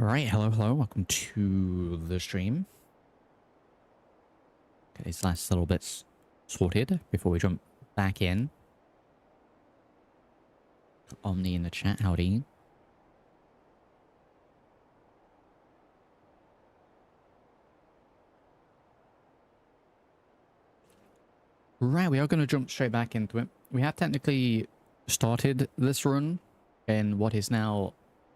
All right, hello, welcome to the stream. Get these last little bits sorted before we jump back in. Omni in the chat, howdy. Right, we are going to jump straight back into it. We have technically started this run in what is now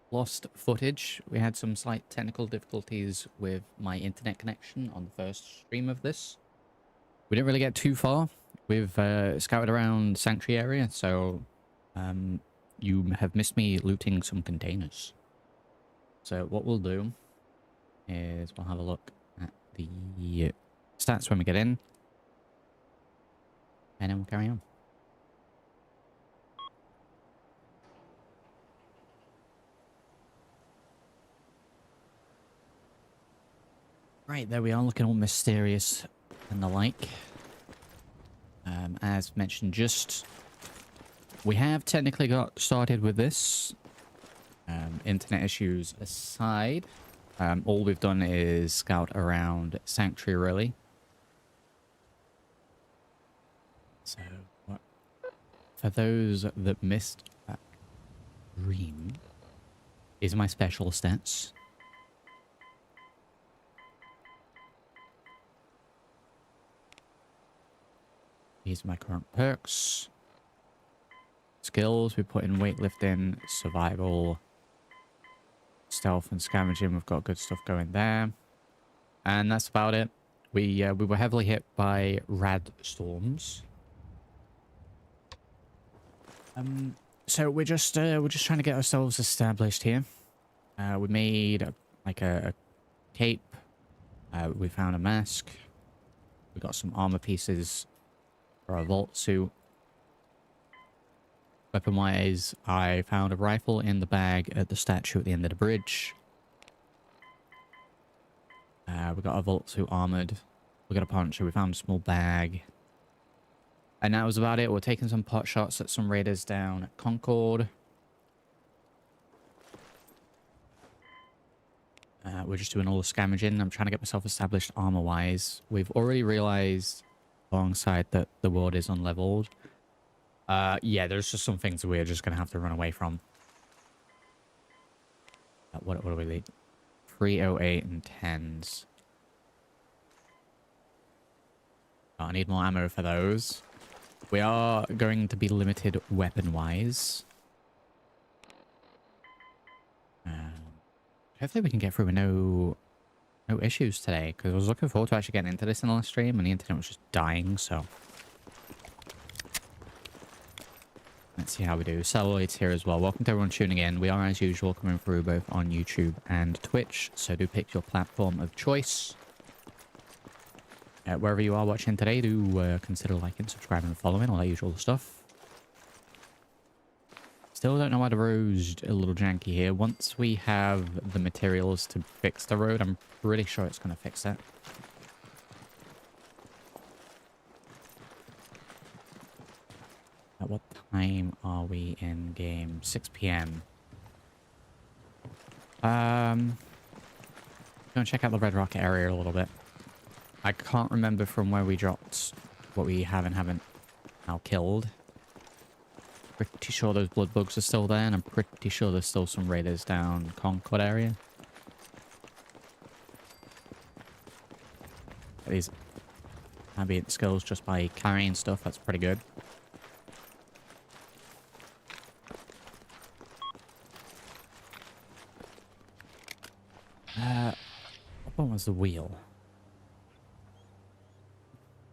lost footage. We had some slight technical difficulties with my internet connection on the first stream of this. We didn't really get too far. We've scouted around Sanctuary area, so you have missed me looting some containers. So what we'll do is we'll have a look at the stats when we get in, and then we'll carry on. Right, there we are, looking all mysterious and the like. As mentioned, we have technically got started with this. Internet issues aside, all we've done is scout around Sanctuary, really. So, for those that missed that dream, these are my special stats. These are my current perks. Skills, we put in weightlifting, survival, stealth and scavenging. We've got good stuff going there. And that's about it. We were heavily hit by rad storms. So we're just trying to get ourselves established here. We made a cape. We found a mask. We got some armor pieces for our vault suit. Weapon-wise, I found a rifle in the bag at the statue at the end of the bridge. We got our vault suit armored. We got a poncho. We found a small bag. And that was about it. We're taking some pot shots at some raiders down at Concord. We're just doing all the scavenging. I'm trying to get myself established armor-wise. We've already realized alongside that the world is unleveled. Yeah, there's just some things we're just going to have to run away from. What do we need? 308 and 10s. Oh, I need more ammo for those. We are going to be limited weapon-wise. Hopefully we can get through with no issues today, because I was looking forward to actually getting into this in the last stream, and the internet was just dying, so... Let's see how we do. Celluloid's here as well. Welcome to everyone tuning in. We are, as usual, coming through both on YouTube and Twitch, so do pick your platform of choice. Wherever you are watching today, do consider liking, subscribing, and following, all that usual stuff. Still don't know why the road's a little janky here. Once we have the materials to fix the road, I'm pretty sure it's going to fix it. At what time are we in game? 6 p.m. Gonna check out the Red Rock area a little bit. I can't remember from where we dropped what we haven't now killed. Pretty sure those blood bugs are still there, and I'm pretty sure there's still some raiders down Concord area. These ambient skills just by carrying stuff, that's pretty good. What one was the wheel?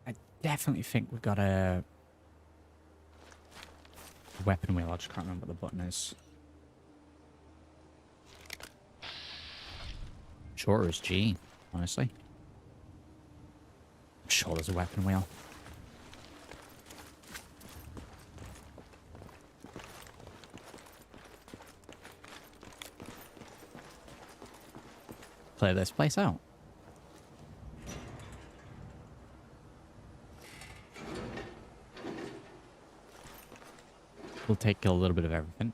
I definitely think we've got a weapon wheel. I just can't remember what the button is. Sure it was G, honestly. I'm sure there's a weapon wheel. Clear this place out. We'll take a little bit of everything.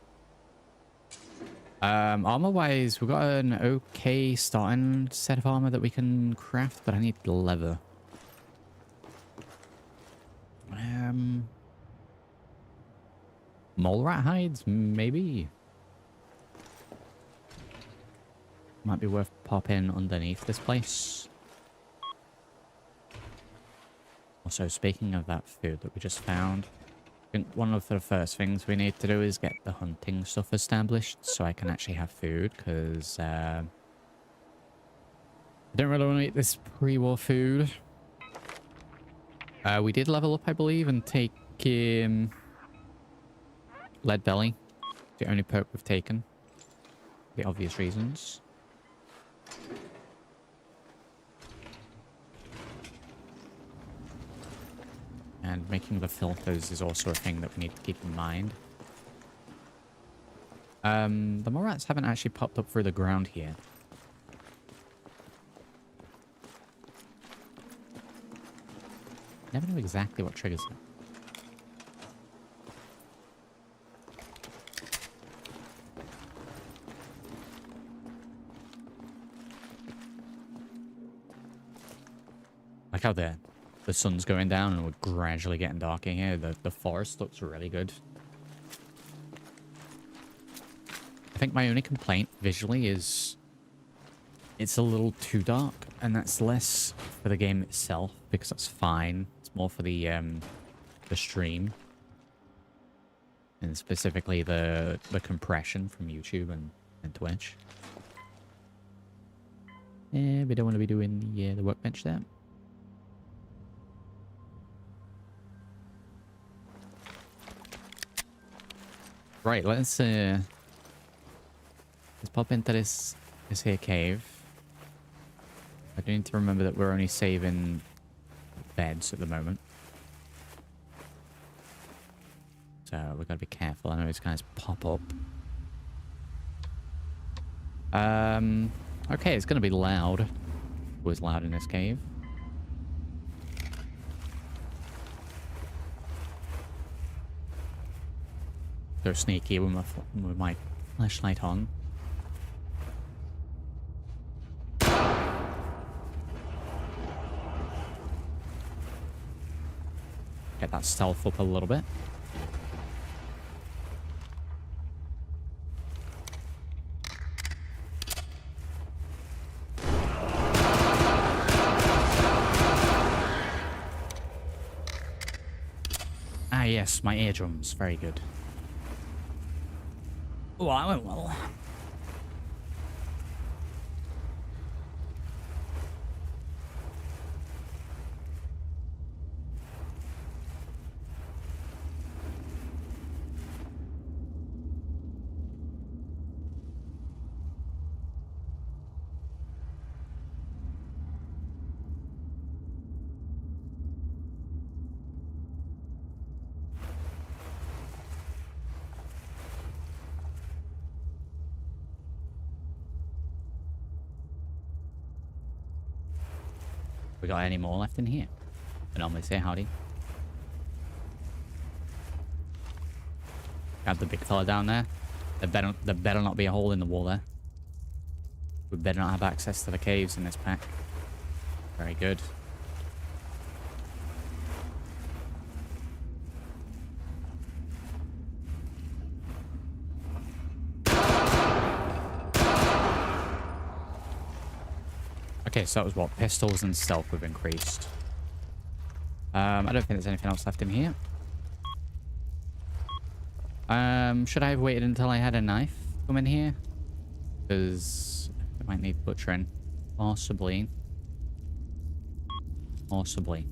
Armor wise, we've got an okay starting set of armor that we can craft, but I need leather. Mole rat hides, maybe. Might be worth popping underneath this place. Also, speaking of that food that we just found, I think one of the first things we need to do is get the hunting stuff established so I can actually have food, because I don't really want to eat this pre-war food. We did level up, I believe, and take lead belly. The only perk we've taken. For the obvious reasons. And making the filters is also a thing that we need to keep in mind. The more rats haven't actually popped up through the ground here. Never know exactly what triggers it. Like how the sun's going down and we're gradually getting darker here. The forest looks really good. I think my only complaint visually is it's a little too dark, and that's less for the game itself because that's fine. It's more for the stream, and specifically the compression from YouTube and Twitch. Yeah, we don't want to be doing the workbench there. Right, let's pop into this here cave. I do need to remember that we're only saving beds at the moment. So we've got to be careful. I know these guys pop up. Okay, it's going to be loud. It was loud in this cave. Go sneaky with my flashlight on. Get that stealth up a little bit. Ah yes, my eardrums. Very good. Oh, I went well. We got any more left in here? I normally say howdy. Got the big fella down there. There better not be a hole in the wall there. We better not have access to the caves in this pack. Very good. Okay, so that was what? Pistols and stealth have increased. I don't think there's anything else left in here. Should I have waited until I had a knife come in here? Because I might need butchering. Possibly. Possibly.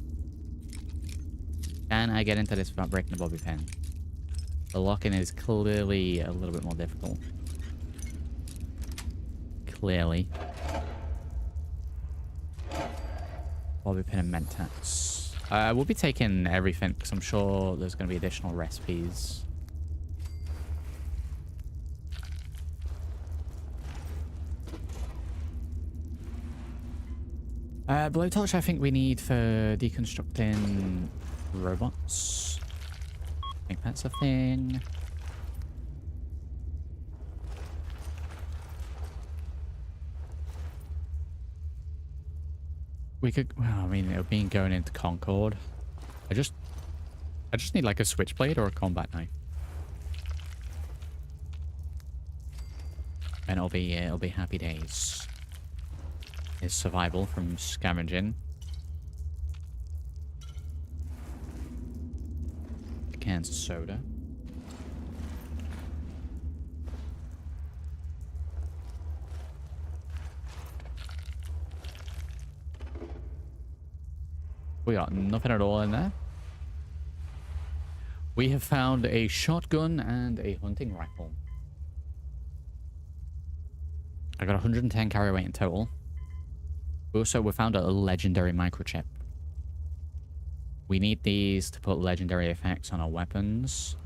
Can I get into this without breaking the bobby pin? The locking is clearly a little bit more difficult. Clearly. Bobby pin and mentax. We'll be taking everything because I'm sure there's going to be additional recipes. Blowtorch I think we need for deconstructing robots. I think that's a thing. We could, well, I mean, it would mean going into Concord. I just need like a switchblade or a combat knife. And it'll be happy days. Is survival from scavenging. Cans of soda. We got nothing at all in there. We have found a shotgun and a hunting rifle. I got 110 carry weight in total. Also, we found a legendary microchip. We need these to put legendary effects on our weapons.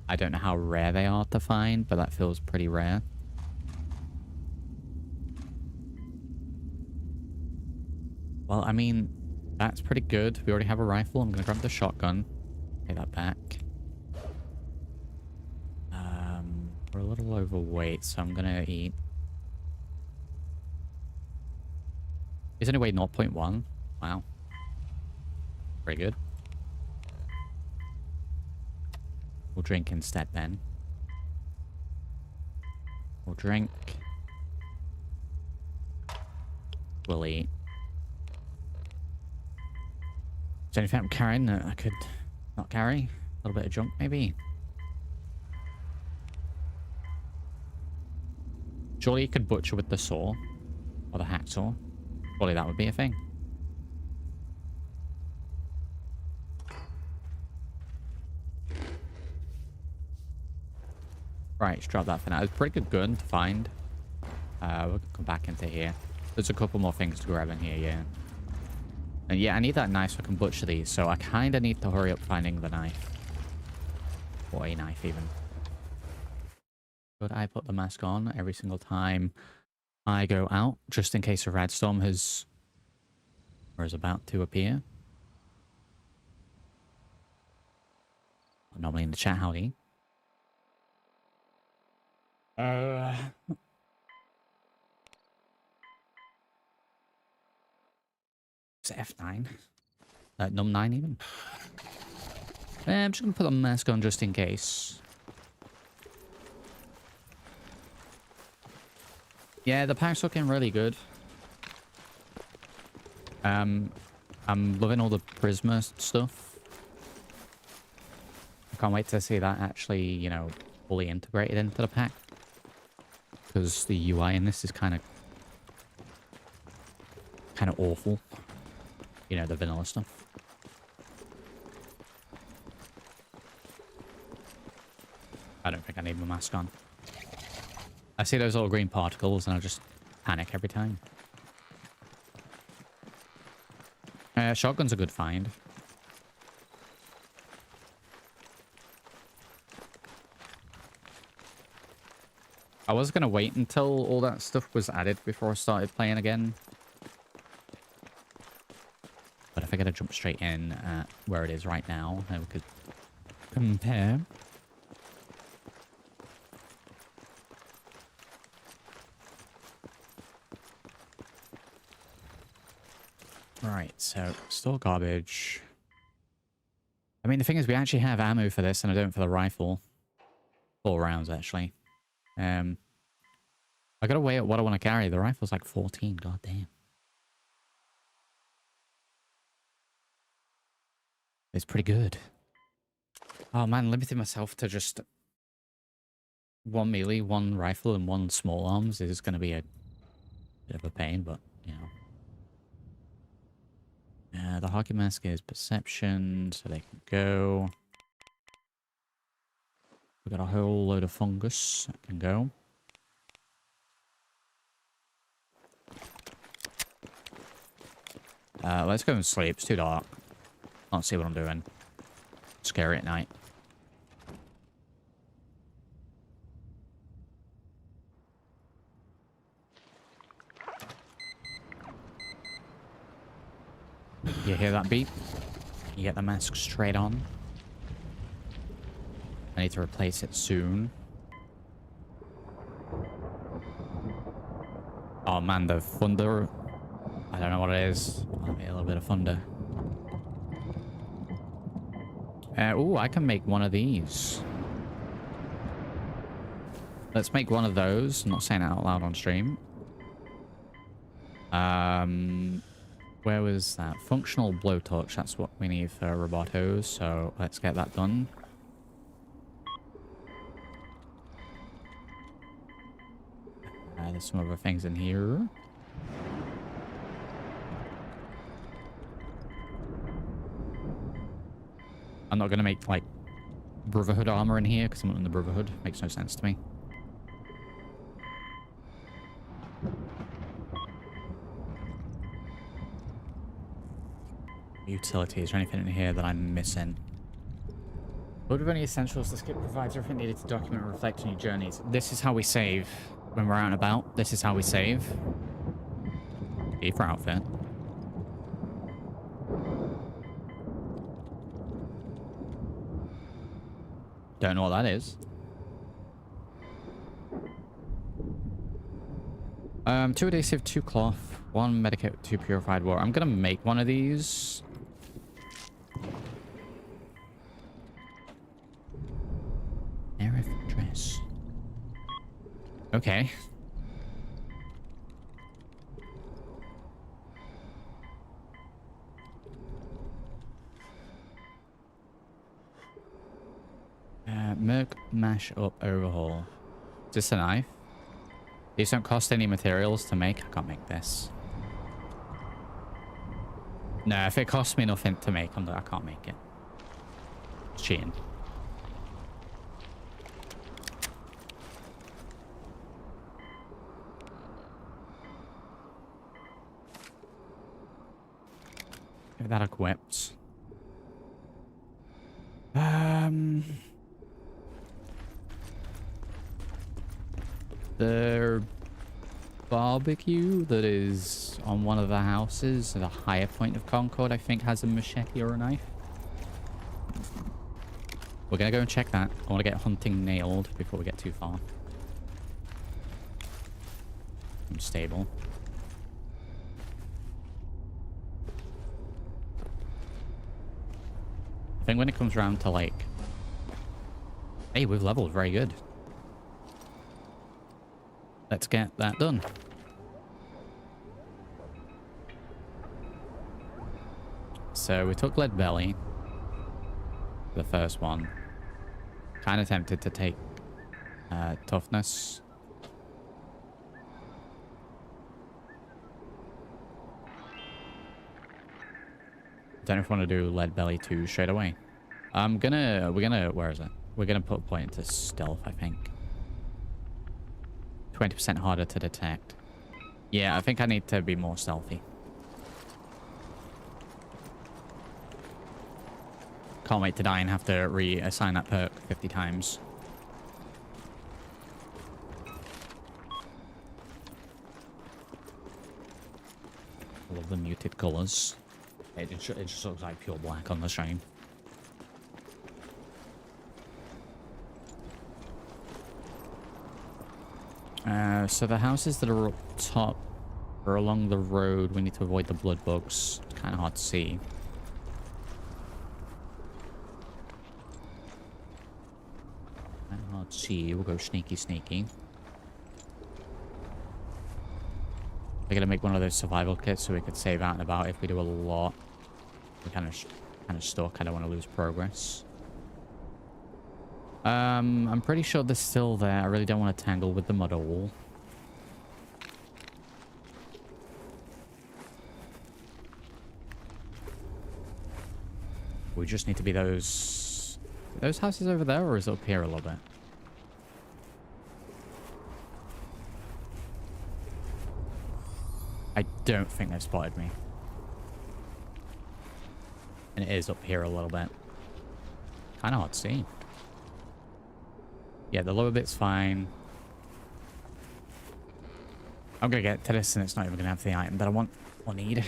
I don't know how rare they are to find, but that feels pretty rare. Well, I mean, that's pretty good. We already have a rifle. I'm going to grab the shotgun. Take that back. We're a little overweight, so I'm going to eat. It's only weighed 0.1. Wow. Very good. We'll drink instead then. We'll drink. We'll eat. Is there anything I'm carrying that I could not carry? A little bit of junk, maybe? Surely you could butcher with the saw. Or the hacksaw. Surely that would be a thing. Right, let's drop that for now. It's a pretty good gun to find. We'll come back into here. There's a couple more things to grab in here, yeah. And yeah, I need that knife so I can butcher these. So I kind of need to hurry up finding the knife. Or a knife, even. Should I put the mask on every single time I go out? Just in case a red storm has... or is about to appear? Normally in the chat, howdy. Is it F9? Num9 even? I'm just gonna put the mask on just in case. Yeah, the pack's looking really good. I'm loving all the Prisma stuff. I can't wait to see that actually, you know, fully integrated into the pack. Because the UI in this is kind of awful. You know, the vanilla stuff. I don't think I need my mask on. I see those little green particles and I just panic every time. Shotgun's a good find. I was going to wait until all that stuff was added before I started playing again. But if I gotta jump straight in at where it is right now, then we could compare. Right, so store garbage. I mean, the thing is, we actually have ammo for this, and I don't for the rifle. 4 rounds, actually. I gotta weigh up what I want to carry. The rifle's like 14, god damn. It's pretty good. Oh man, limiting myself to just 1 melee, 1 rifle, and 1 small arms is going to be a bit of a pain, but, you know. The hockey mask is perception, so they can go. We've got a whole load of fungus that can go. Let's go and sleep. It's too dark. Can't see what I'm doing. Scary at night. You hear that beep? You get the mask straight on. I need to replace it soon. Oh man, the thunder I don't know what it is. Might be a little bit of thunder. Oh, I can make one of these. Let's make one of those. I'm not saying it out loud on stream. Where was that? Functional blowtorch. That's what we need for Robotos. So let's get that done. There's some other things in here. I'm not going to make, like, Brotherhood armor in here because I'm not in the Brotherhood. Makes no sense to me. Utilities or anything in here that I'm missing. Load of any essentials. The skip provides everything needed to document and reflect on your journeys. This is how we save when we're out and about. This is how we save. E for outfit. Don't know what that is. 2 adhesive, 2 cloth, 1 medicate, 2 purified water. I'm gonna make one of these. Aerith dress. Okay. Merc mash up overhaul. Is this a knife? These don't cost any materials to make. I can't make this. No, if it costs me nothing to make, I can't make it. It's cheating. Get that equipped. The barbecue that is on one of the houses at a higher point of Concord, I think, has a machete or a knife. We're gonna go and check that. I want to get hunting nailed before we get too far. I'm stable. I think when it comes around to, like... Hey, we've leveled very good. Let's get that done. So we took Lead Belly. The first one. Kind of tempted to take Toughness. Don't know if I want to do Lead Belly 2 straight away. We're gonna, where is it? We're gonna put a point into Stealth, I think. 20% harder to detect. Yeah, I think I need to be more stealthy. Can't wait to die and have to reassign that perk 50 times. I love the muted colours. It just looks like pure black on the stream. So the houses that are up top are along the road. We need to avoid the blood bugs. It's kind of hard to see. Kind of hard to see. We'll go sneaky, sneaky. We're gonna make one of those survival kits so we could save out and about if we do a lot. We're kind of stuck. I don't want to lose progress. I'm pretty sure they're still there. I really don't want to tangle with them at all. We just need to be those houses over there, or is it up here a little bit? I don't think they've spotted me. And it is up here a little bit. Kind of hard to see. Yeah, the lower bit's fine. I'm gonna get to this and it's not even gonna have the item that I want or need.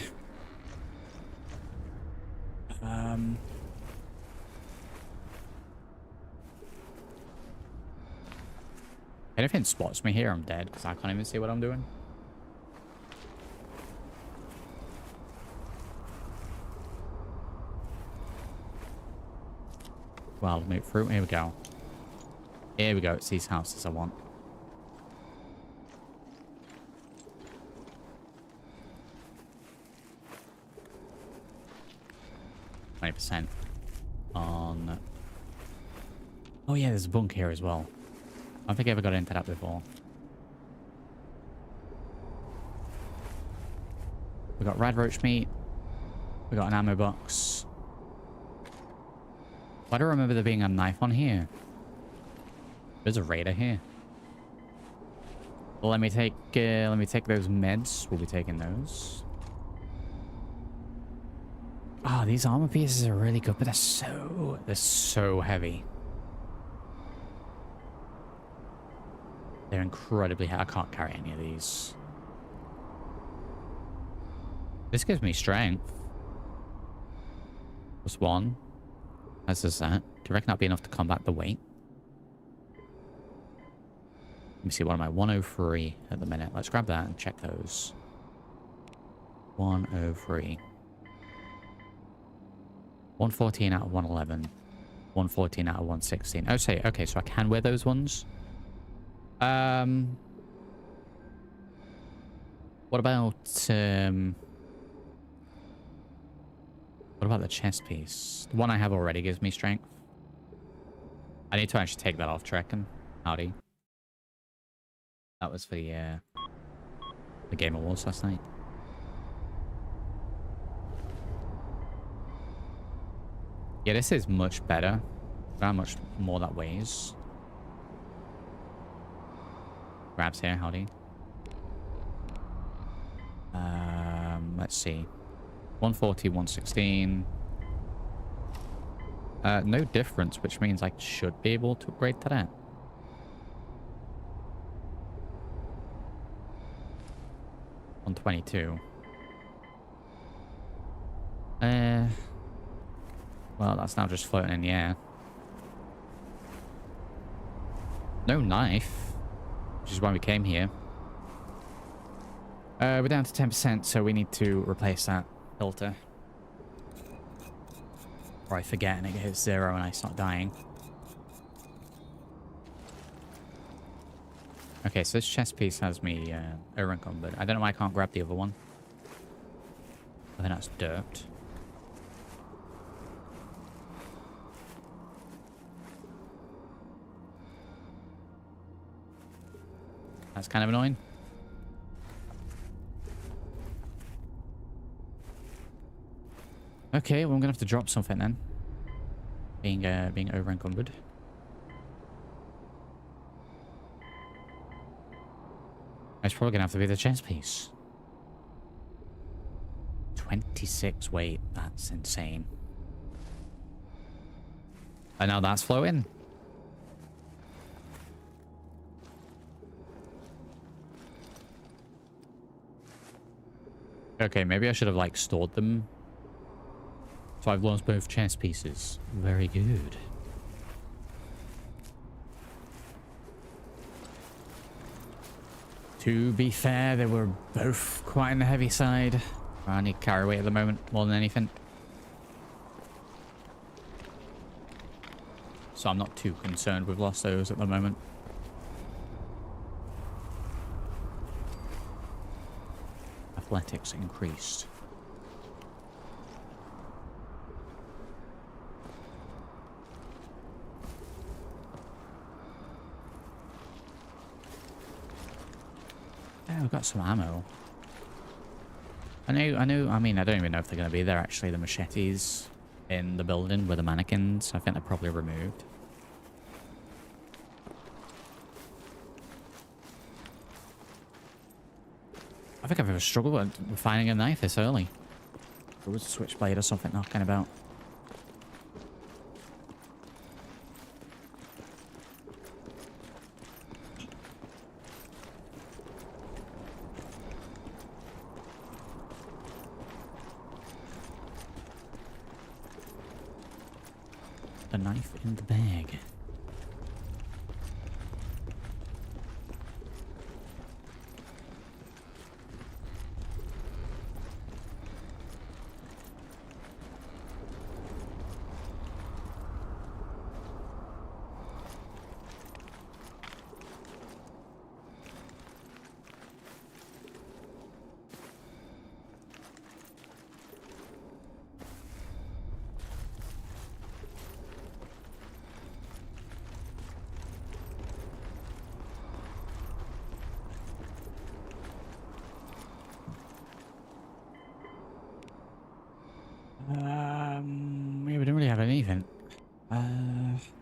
If anything spots me here, I'm dead because I can't even see what I'm doing. Well, move through. Here we go. Here we go. It's these houses I want. %. On... Oh yeah, there's a bunk here as well. I don't think I ever got into that before. We got rad roach meat. We got an ammo box. Why do I remember there being a knife on here? There's a raider here. Well, let me take those meds. We'll be taking those. Oh, these armor pieces are really good, but they're so heavy. They're incredibly heavy. I can't carry any of these. This gives me strength. +1. As does that. Do you reckon that'll be enough to combat the weight? Let me see, what am I? 103 at the minute. Let's grab that and check those. 103. 114 out of 111. 114 out of 116. Oh, say, okay, so I can wear those ones. What about the chest piece? The one I have already gives me strength. I need to actually take that off, Trekken. Howdy. That was for the Game Awards last night. Yeah, this is much better. How much more that weighs. Grabs here, howdy. Let's see. 140, 116. No difference, which means I should be able to upgrade to that. $122. Well, that's now just floating in the air. No knife, which is why we came here. We're down to 10%, so we need to replace that filter. Or I forget and it hits 0 and I start dying. Okay, so this chest piece has me over-encumbered. I don't know why I can't grab the other one. I think that's dirt. That's kind of annoying. Okay, well, I'm gonna have to drop something then. Being over-encumbered. It's probably gonna have to be the chest piece. 26 weight. That's insane. And now that's floating. Okay, maybe I should have, like, stored them. So I've lost both chest pieces. Very good. To be fair, they were both quite on the heavy side. I need carry weight at the moment, more than anything. So I'm not too concerned with lost those at the moment. Athletics increased. Yeah, we've got some ammo. I mean, I don't even know if they're going to be there, actually, the machetes in the building with the mannequins. I think they're probably removed. I think I've ever struggled with finding a knife this early. There was a switchblade or something knocking about. A knife in the bag.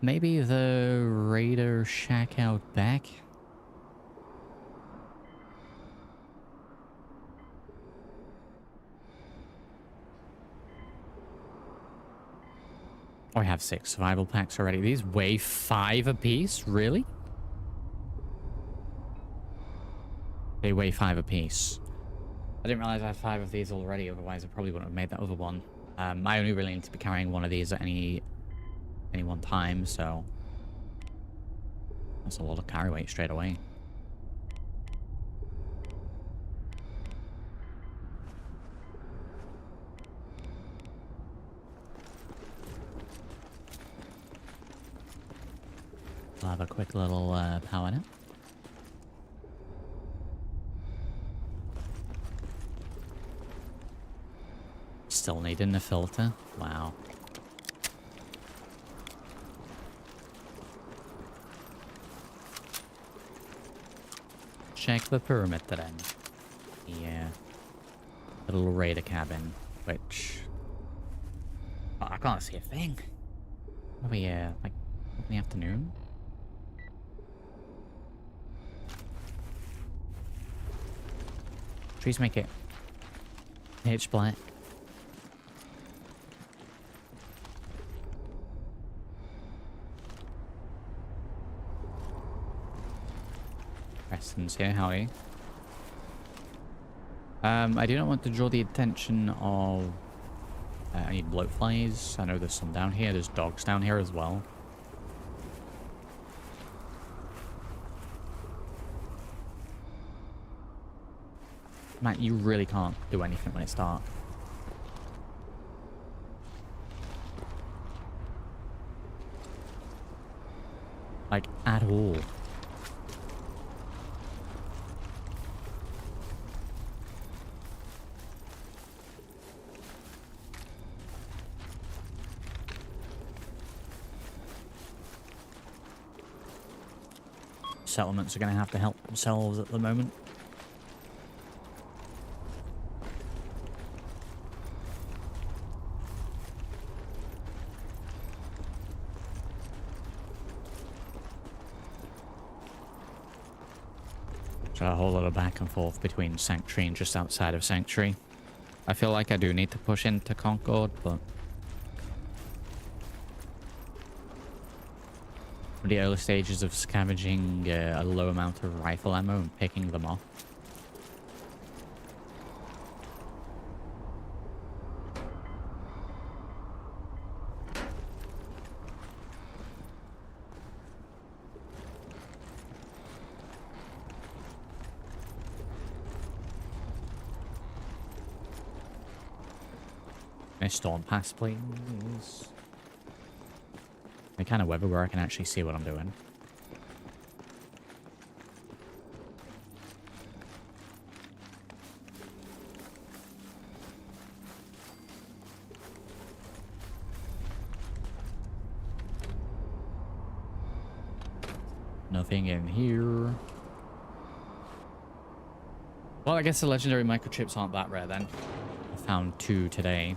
Maybe the raider shack out back? Oh, I have 6 survival packs already. These weigh 5 apiece? Really? They weigh 5 apiece. I didn't realize I had 5 of these already, otherwise I probably wouldn't have made that other one. I only really need to be carrying one of these at any one time, so that's a lot of carry weight straight away. I'll have a quick little power nap. Still needing the filter. Wow. Check the perimeter then. Yeah. Little raider cabin, which... Oh, I can't see a thing. Are we, like, in the afternoon? Trees make it pitch black. Preston's here, how are you? I do not want to draw the attention of any bloatflies. I know there's some down here. There's dogs down here as well. Matt, you really can't do anything when it's dark. Like, at all. Settlements are going to have to help themselves at the moment. So a whole lot of back and forth between Sanctuary and just outside of Sanctuary. I feel like I do need to push into Concord, but... the early stages of scavenging a low amount of rifle ammo and picking them off. Can I storm pass, please? The kind of weather where I can actually see what I'm doing. Nothing in here. Well, I guess the legendary microchips aren't that rare then. I found 2 today.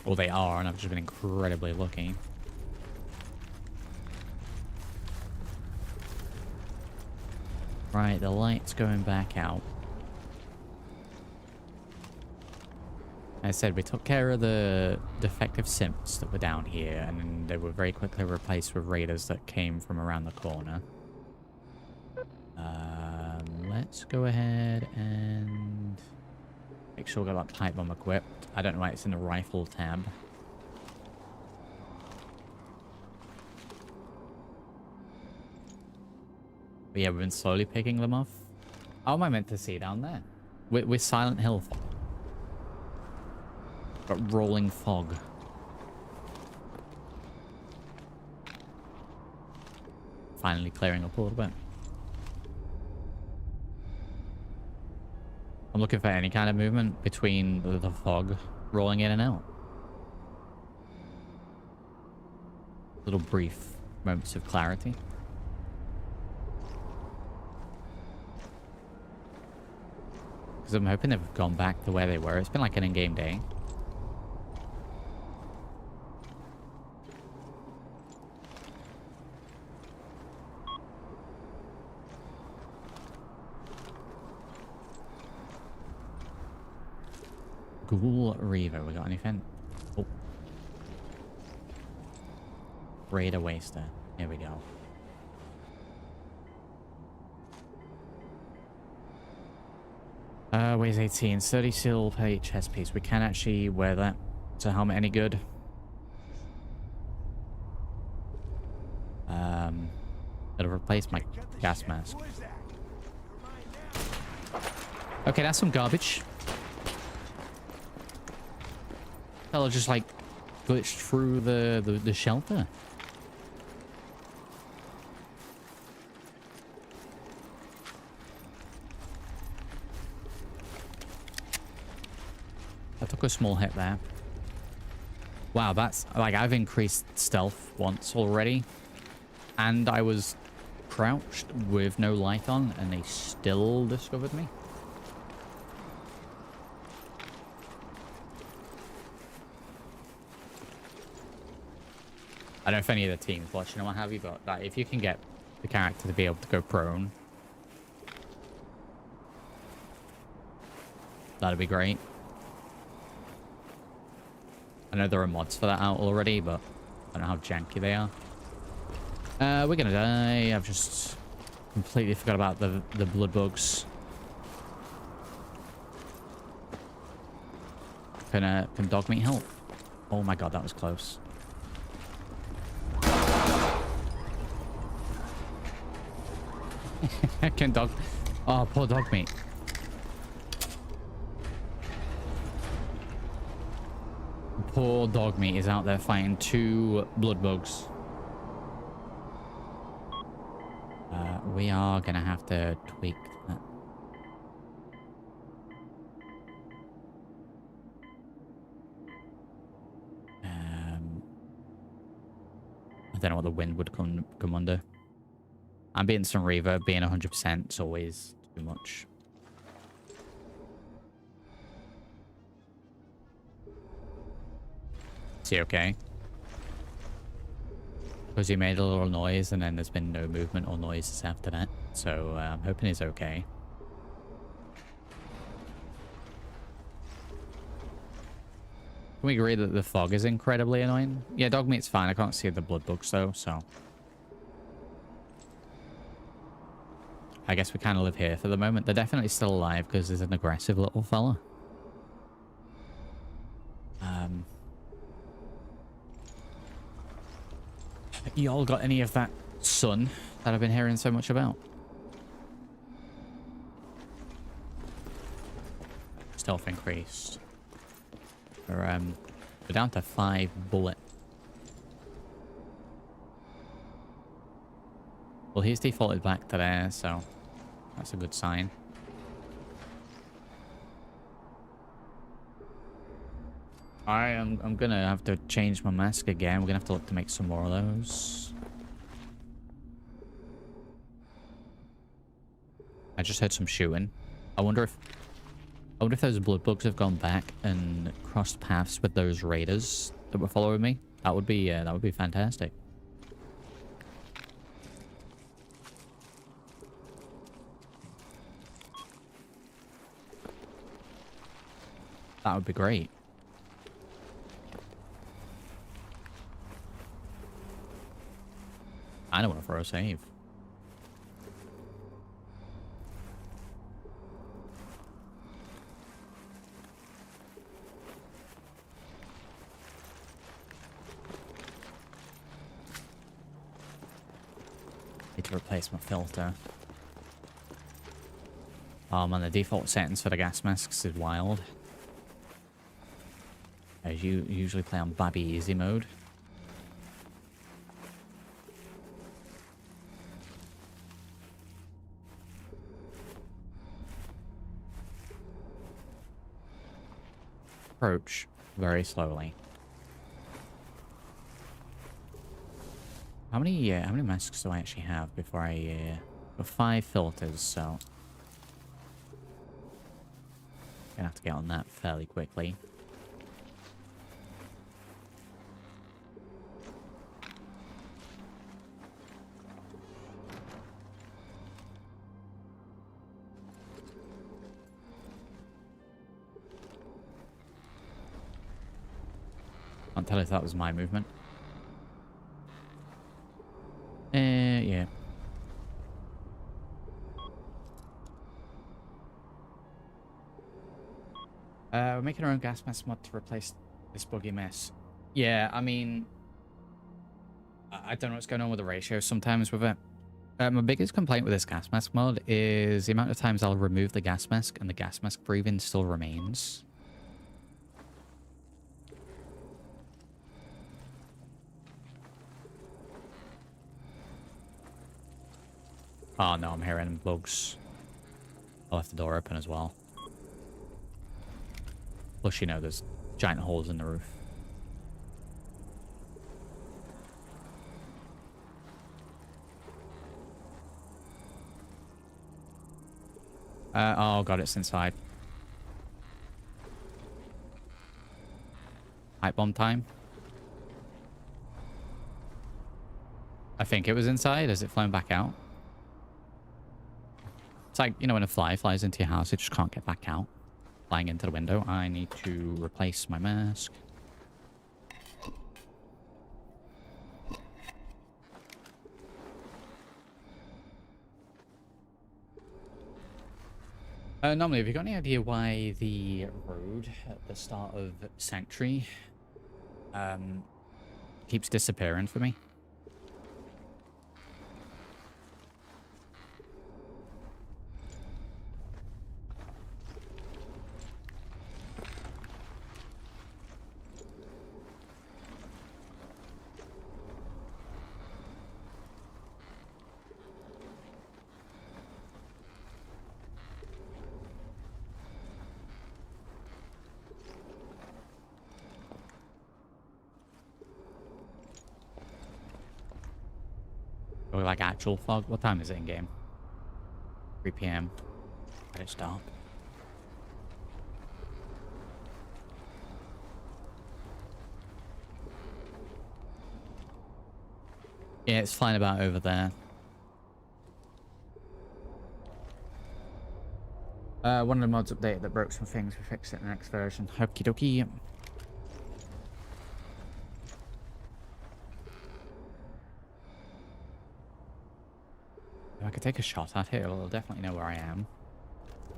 Well, they are, and I've just been incredibly lucky. Right, the light's going back out. As I said, we took care of the defective simps that were down here, and then they were very quickly replaced with raiders that came from around the corner. Let's go ahead and make sure we got that pipe bomb equipped. I don't know why it's in the rifle tab. But yeah, we've been slowly picking them off. How am I meant to see down there? With Silent Hill fog. Got rolling fog. Finally clearing up a little bit. I'm looking for any kind of movement between the fog rolling in and out. Little brief moments of clarity. Because I'm hoping they've gone back to where they were. It's been like an in-game day. Ghoul Reaver. We got anything? Oh. Raider Waster. Here we go. Weighs 18. 30 silver per chest piece. We can actually wear that. Is a helmet any good? It'll replace my gas mask. Okay, that's some garbage. Fella just like glitched through the shelter. I took a small hit there. Wow, that's like I've increased stealth once already, and I was crouched with no light on, and they still discovered me. I don't know if any of the team's watching or what have you, but like, if you can get the character to be able to go prone, that'd be great. I know there are mods for that out already, but I don't know how janky they are. We're gonna die. I've just completely forgot about the blood bugs. Can dog meat help? Oh my god, that was close. Can dog... Oh, poor dog meat. Poor dog meat is out there fighting 2 blood bugs. We are gonna have to tweak that. I don't know what the wind would come under. I'm beating some reverb. Being 100% is always too much. Is he okay? Because he made a little noise and then there's been no movement or noises after that. So I'm hoping he's okay. Can we agree that the fog is incredibly annoying? Yeah, dog meat's fine. I can't see the blood bugs though, so... I guess we kind of live here for the moment. They're definitely still alive because there's an aggressive little fella. Y'all got any of that sun that I've been hearing so much about? Stealth increased. We're down to 5 bullet. Well, he's defaulted back to there, so that's a good sign. I'm gonna have to change my mask again. We're gonna have to look to make some more of those. I just heard some shooting. I wonder if those blood bugs have gone back and crossed paths with those raiders that were following me. That would be fantastic. That would be great. I don't want to throw a save. Need to replace my filter. Oh man, the default settings for the gas masks is wild. As you usually play on Babby Easy mode. Approach very slowly. How many masks do I actually have before I... 5 filters, so... Gonna have to get on that fairly quickly. Can't tell if that was my movement. Yeah. We're making our own gas mask mod to replace this buggy mess. Yeah, I mean, I don't know what's going on with the ratio sometimes with it. My biggest complaint with this gas mask mod is the amount of times I'll remove the gas mask and the gas mask breathing still remains. Oh no, I'm hearing bugs. I left the door open as well. Plus, you know, there's giant holes in the roof. Oh god, it's inside. Pipe bomb time. I think it was inside. Has it flown back out? It's like, you know, when a fly flies into your house, it just can't get back out. Flying into the window. I need to replace my mask. Normally, have you got any idea why the road at the start of Sanctuary keeps disappearing for me? Or like actual fog? What time is it in game? 3 PM. Let it stop. Yeah, it's flying about over there. One of the mods updated that broke some things. We fixed it in the next version. Okie dokie. If I could take a shot at it, it'll definitely know where I am.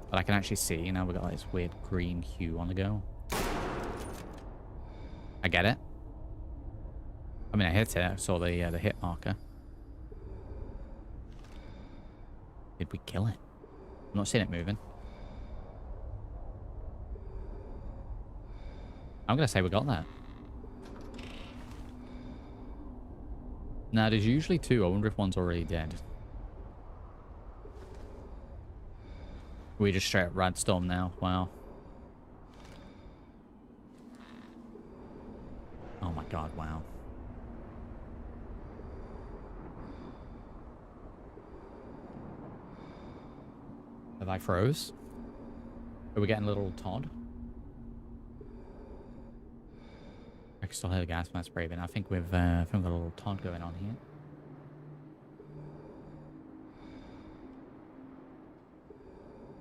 But I can actually see, you know, we've got like this weird green hue on the go. I get it. I mean, I hit it. I saw the hit marker. Did we kill it? I'm not seeing it moving. I'm going to say we got that. Now, there's usually two. I wonder if one's already dead. We just straight up Radstorm now. Wow. Oh my god, wow. Have I froze? Are we getting a little Todd? I can still hear the gas mask breathing. I think we've got a little Todd going on here.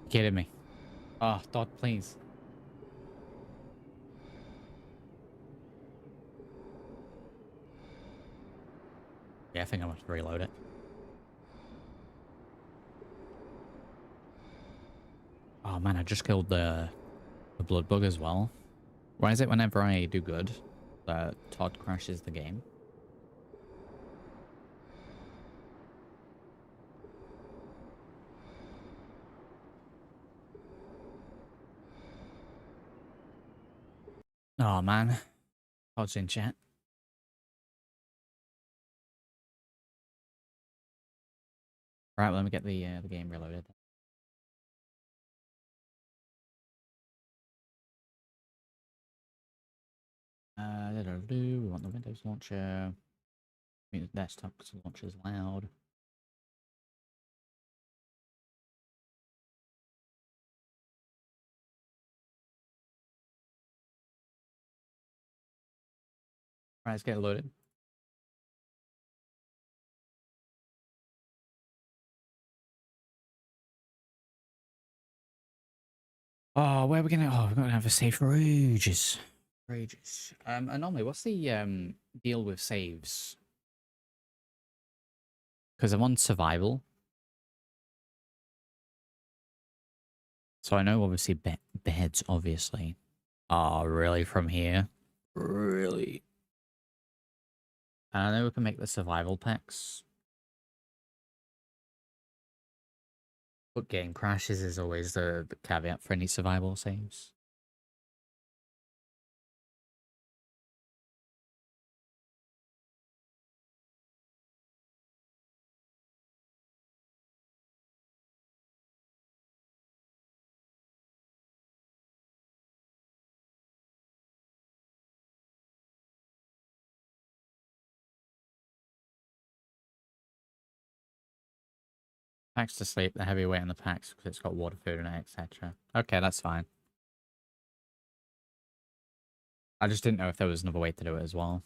You kidding me? Oh, Todd, please. Yeah, I think I must reload it. Oh man, I just killed the blood bug as well. Why is it whenever I do good, Todd crashes the game? Oh man, Todd's in chat. Right, let me get the game reloaded. We want the Windows launcher. I mean, the desktop because the launcher is loud. Right, let's get loaded. Oh, where are we gonna? Oh, we're gonna have a save for ages. For ages. Anomaly, what's the deal with saves? Because I'm on survival, so I know obviously beds, obviously. Oh, really? From here? Really? And I know we can make the survival packs, but game crashes is always the caveat for any survival saves. Packs to sleep, the heavy weight on the packs because it's got water, food in it, etc. Okay, that's fine. I just didn't know if there was another way to do it as well.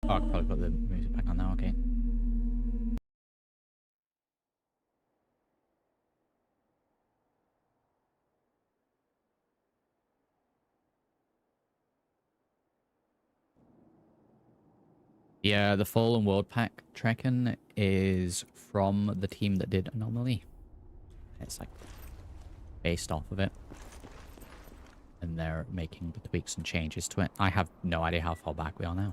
Oh, I could probably put the music back on now, okay. Yeah, the Fallen World Pack tracking is from the team that did Anomaly. It's like based off of it. And they're making the tweaks and changes to it. I have no idea how far back we are now.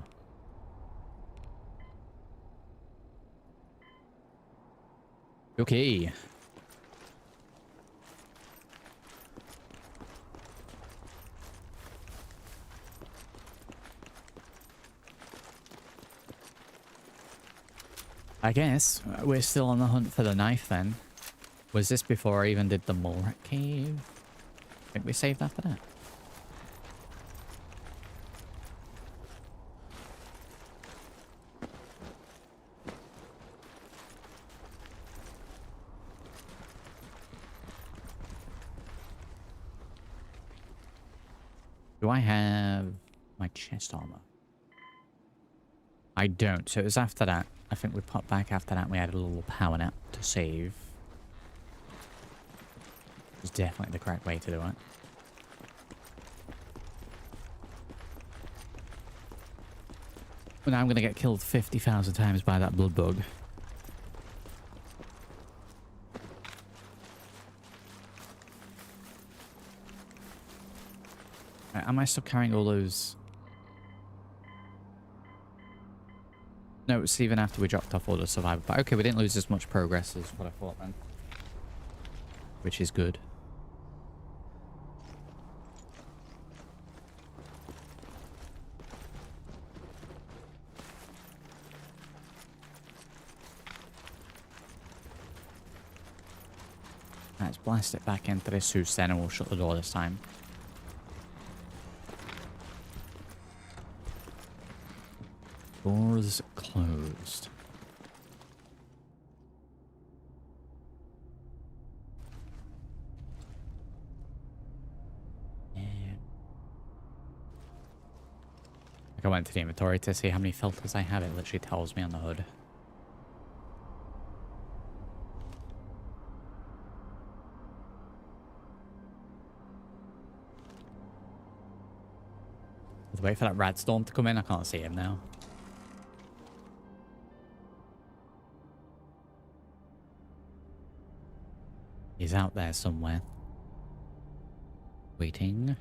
Okay. I guess we're still on the hunt for the knife then. Was this before I even did the mole cave? I think we saved after that. Do I have my chest armor? I don't. So it was after that. I think we popped back after that. We had a little power nap to save. It was definitely the correct way to do it. But now I'm going to get killed 50,000 times by that blood bug. Right, am I still carrying all those? No, it's even after we dropped off all the survival. But okay, we didn't lose as much progress as what I thought then. Which is good. Let's blast it back into this house then and we'll shut the door this time. Doors closed. Yeah. I went to the inventory to see how many filters I have. It literally tells me on the hood. Let's wait for that rat storm to come in. I can't see him now. He's out there somewhere. Waiting.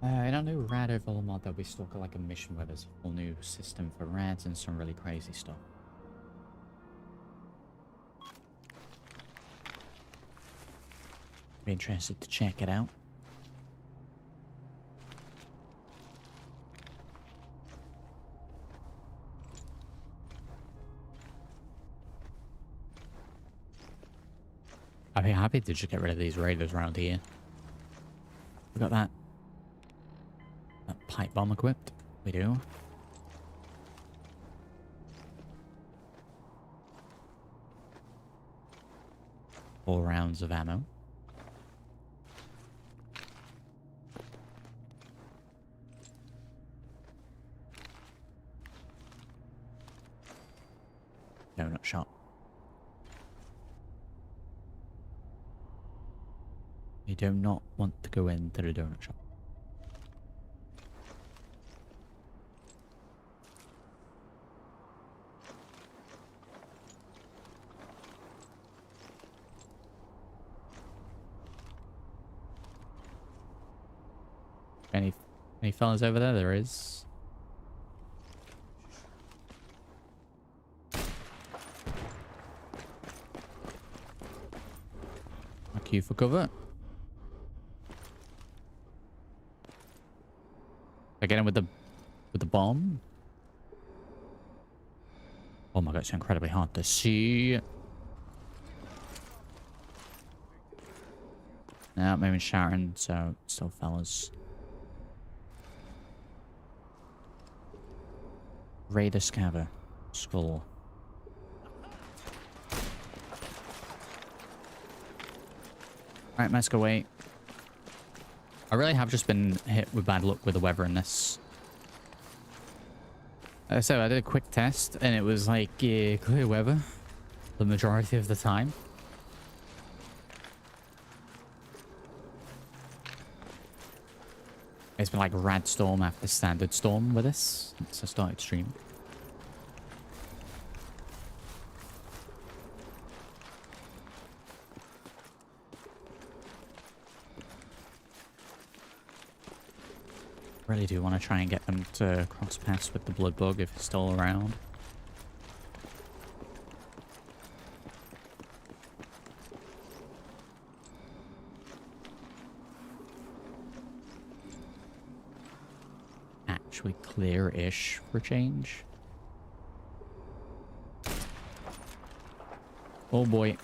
In our new rad overall mod, there'll be still like a mission where there's a whole new system for rads and some really crazy stuff. Be interested to check it out. I'd be happy to just get rid of these raiders around here. We got that pipe bomb equipped. We do. Four rounds of ammo. Donut shop. You do not want to go into the donut shop. Any fellas over there? There is. A queue for cover. I get him with the bomb. Oh my god, it's incredibly hard to see. Now maybe shouting, so still fellas. Raider Scaver. Skull. Alright, let's go away. I really have just been hit with bad luck with the weather in this. So I did a quick test and it was like clear weather the majority of the time. It's been like rad storm after standard storm with this since I started streaming. Really do want to try and get them to cross paths with the blood bug if it's still around. Actually clear-ish for change. Oh boy.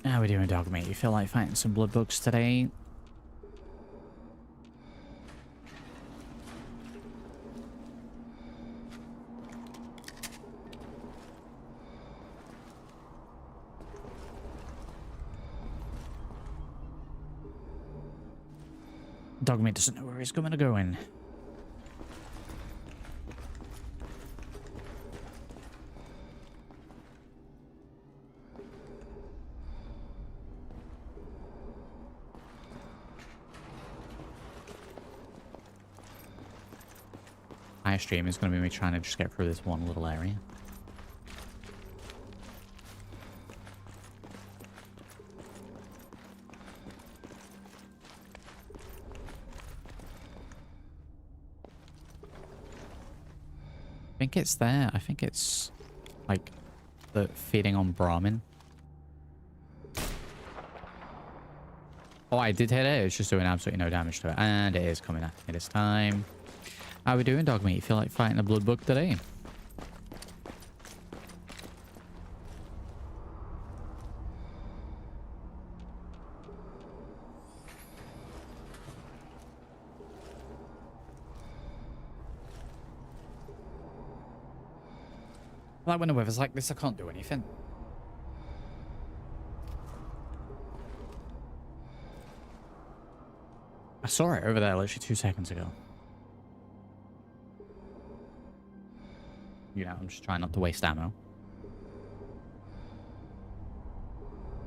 How we doing, dog mate? You feel like fighting some blood bugs today? Dogmeat doesn't know where he's going to go in. My stream is going to be me trying to just get through this one little area. I think it's there. I think it's like the feeding on Brahmin. Oh, I did hit it. It's just doing absolutely no damage to it. And it is coming at me this time. How we doing, dog meat? You feel like fighting a blood bug today? Like when the weather's like this, I can't do anything. I saw it over there literally 2 seconds ago. You know, I'm just trying not to waste ammo.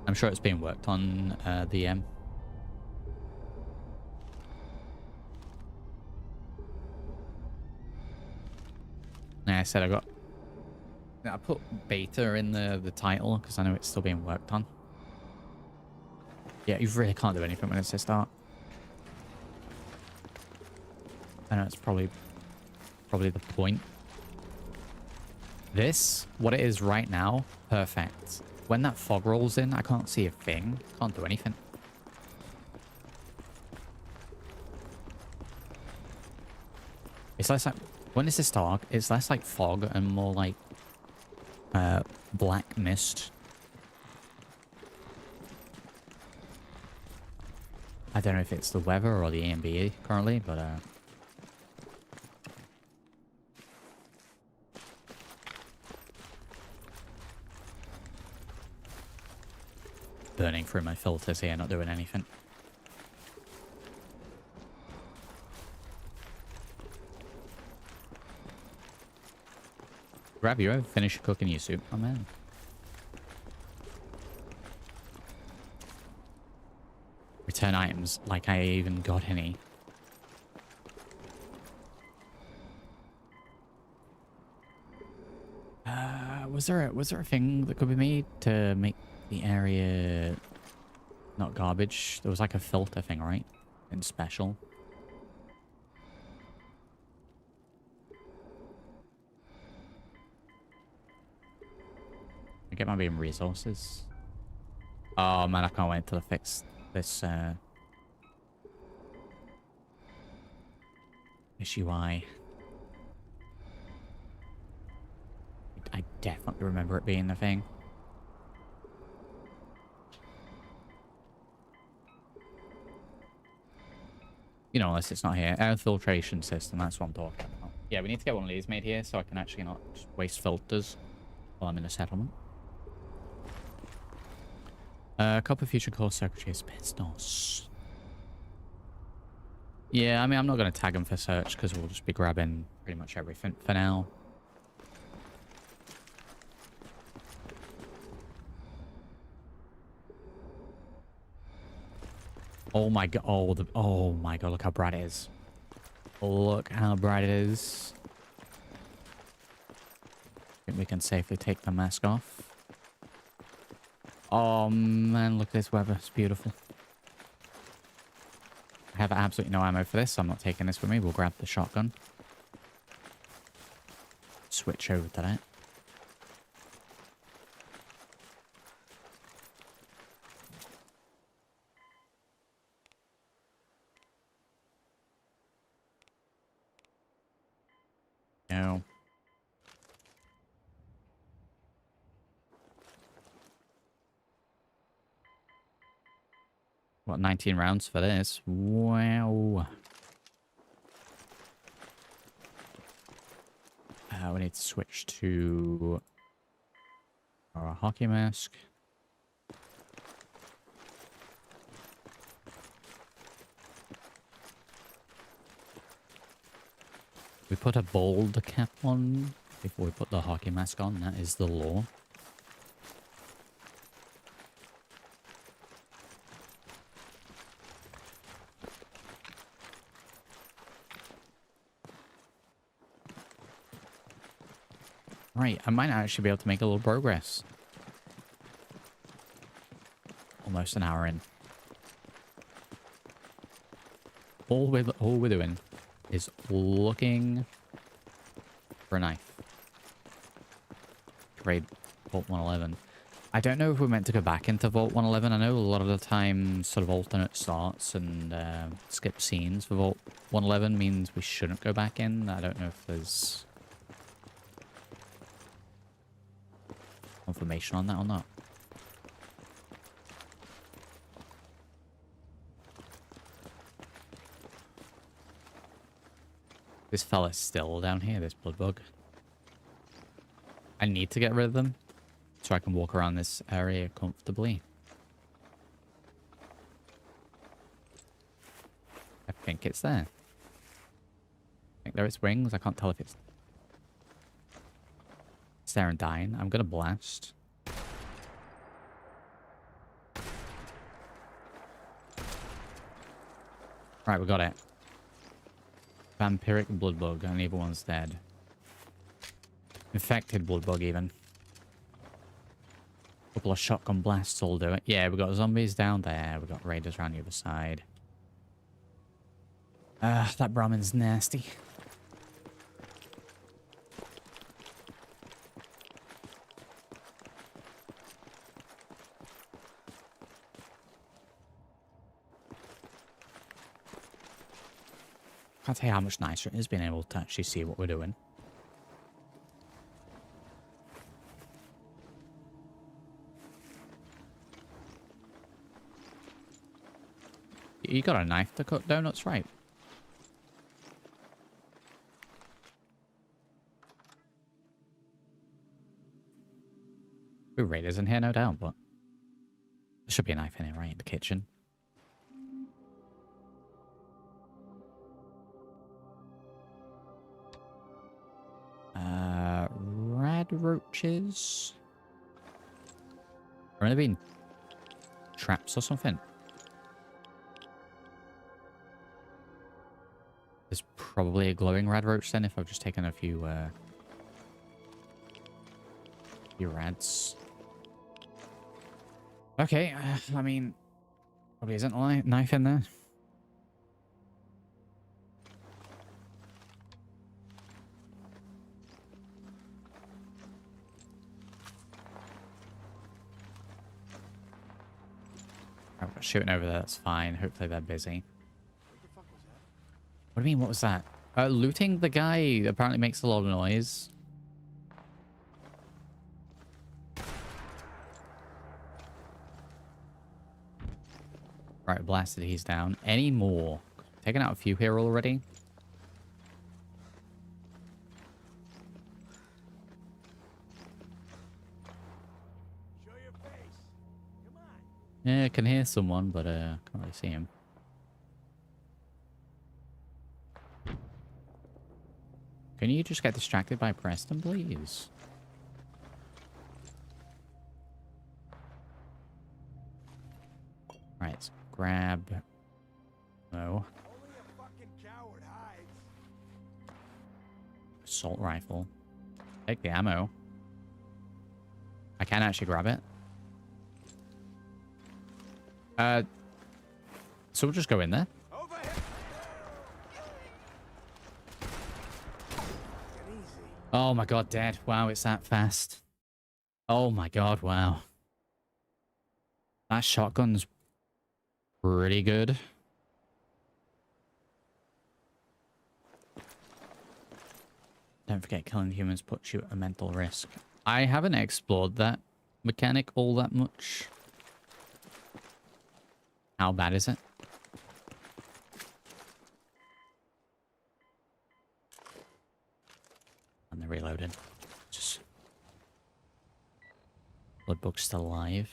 I'm sure it's being worked on, the Like I said, I put beta in the title because I know it's still being worked on. Yeah, you really can't do anything when it says start. I know it's probably the point. This, what it is right now, perfect. When that fog rolls in, I can't see a thing. Can't do anything. It's less like, when it's this dark, it's less like fog and more like black mist. I don't know if it's the weather or the AMB currently, but burning through my filters here, not doing anything. Grab, you ever finish cooking your soup? Oh man. Return items, like I even got any. Was there a thing that could be made to make the area not garbage? There was like a filter thing, right? In special. I get my being resources. Oh man, I can't wait till I fix this this UI. I definitely remember it being a thing. You know, unless it's not here. Air filtration system, that's what I'm talking about. Yeah, we need to get one of these made here so I can actually not just waste filters while I'm in a settlement. Copper Future Core Secretary Asbestos. Yeah, I mean, I'm not going to tag them for search because we'll just be grabbing pretty much everything for now. Oh my god! Oh my god! Look how bright it is! Look how bright it is! I think we can safely take the mask off. Oh man, look at this weather! It's beautiful. I have absolutely no ammo for this, so I'm not taking this with me. We'll grab the shotgun. Switch over to that. No. What, 19 rounds for this? Wow. We need to switch to our hockey mask. We put a bold cap on before we put the hockey mask on. That is the law. Right, I might actually be able to make a little progress. Almost an hour in. All we're doing is looking for a knife. Trade Vault 111. I don't know if we're meant to go back into Vault 111. I know a lot of the time sort of alternate starts and skip scenes for Vault 111 means we shouldn't go back in. I don't know if there's confirmation on that or not. This fella's still down here, this blood bug. I need to get rid of them so I can walk around this area comfortably. I think it's there. I think there it's wings. I can't tell if it's there and dying. I'm gonna blast. Right, we got it. Vampiric blood bug, and the other one's dead. Infected blood bug, even. Couple of shotgun blasts will do it. Yeah, we got zombies down there. We got raiders around the other side. That Brahmin's nasty. Can't tell you how much nicer it is being able to actually see what we're doing. You got a knife to cut donuts, right? Ooh, raiders in here, no doubt, but there should be a knife in here, right? In the kitchen. Rad roaches. Are there been traps or something? There's probably a glowing rad roach then if I've just taken a few rads. Okay, I mean, probably isn't a knife in there. Oh, shooting over there, that's fine. Hopefully they're busy. What do you mean, what was that? Looting the guy apparently makes a lot of noise. Right, blasted, he's down. Any more? Taking out a few here already. Show your face. Come on. Yeah, I can hear someone, but can't really see him. Can you just get distracted by Preston, please? Right, let's grab... No. Only a fucking coward hides. Assault rifle. Take the ammo. I can actually grab it. So we'll just go in there. Over here. Get easy. Oh my god, dead. Wow, it's that fast. Oh my god, wow. That shotgun's pretty good. Don't forget, killing humans puts you at a mental risk. I haven't explored that mechanic all that much. How bad is it? And they're reloading. Just... Bloodbook's still alive.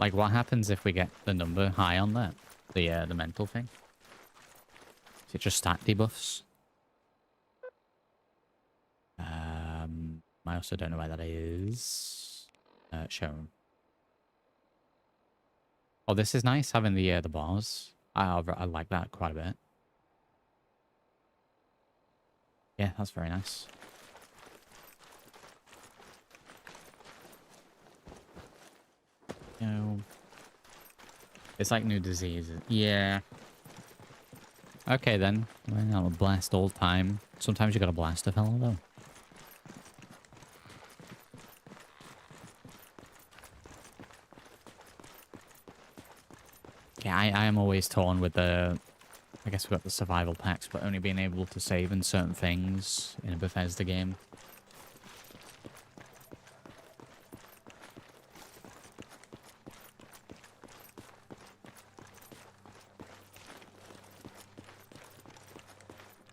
Like, what happens if we get the number high on that? The mental thing? Is it just stat debuffs? I also don't know where that is. Shown. Oh, this is nice, having the bars. I like that quite a bit. Yeah, that's very nice. No. It's like new diseases. Yeah. Okay then. Well, I'll blast all the time. Sometimes you gotta blast a fellow though. Yeah, I am always torn with the... I guess we've got the survival packs, but only being able to save in certain things in a Bethesda game.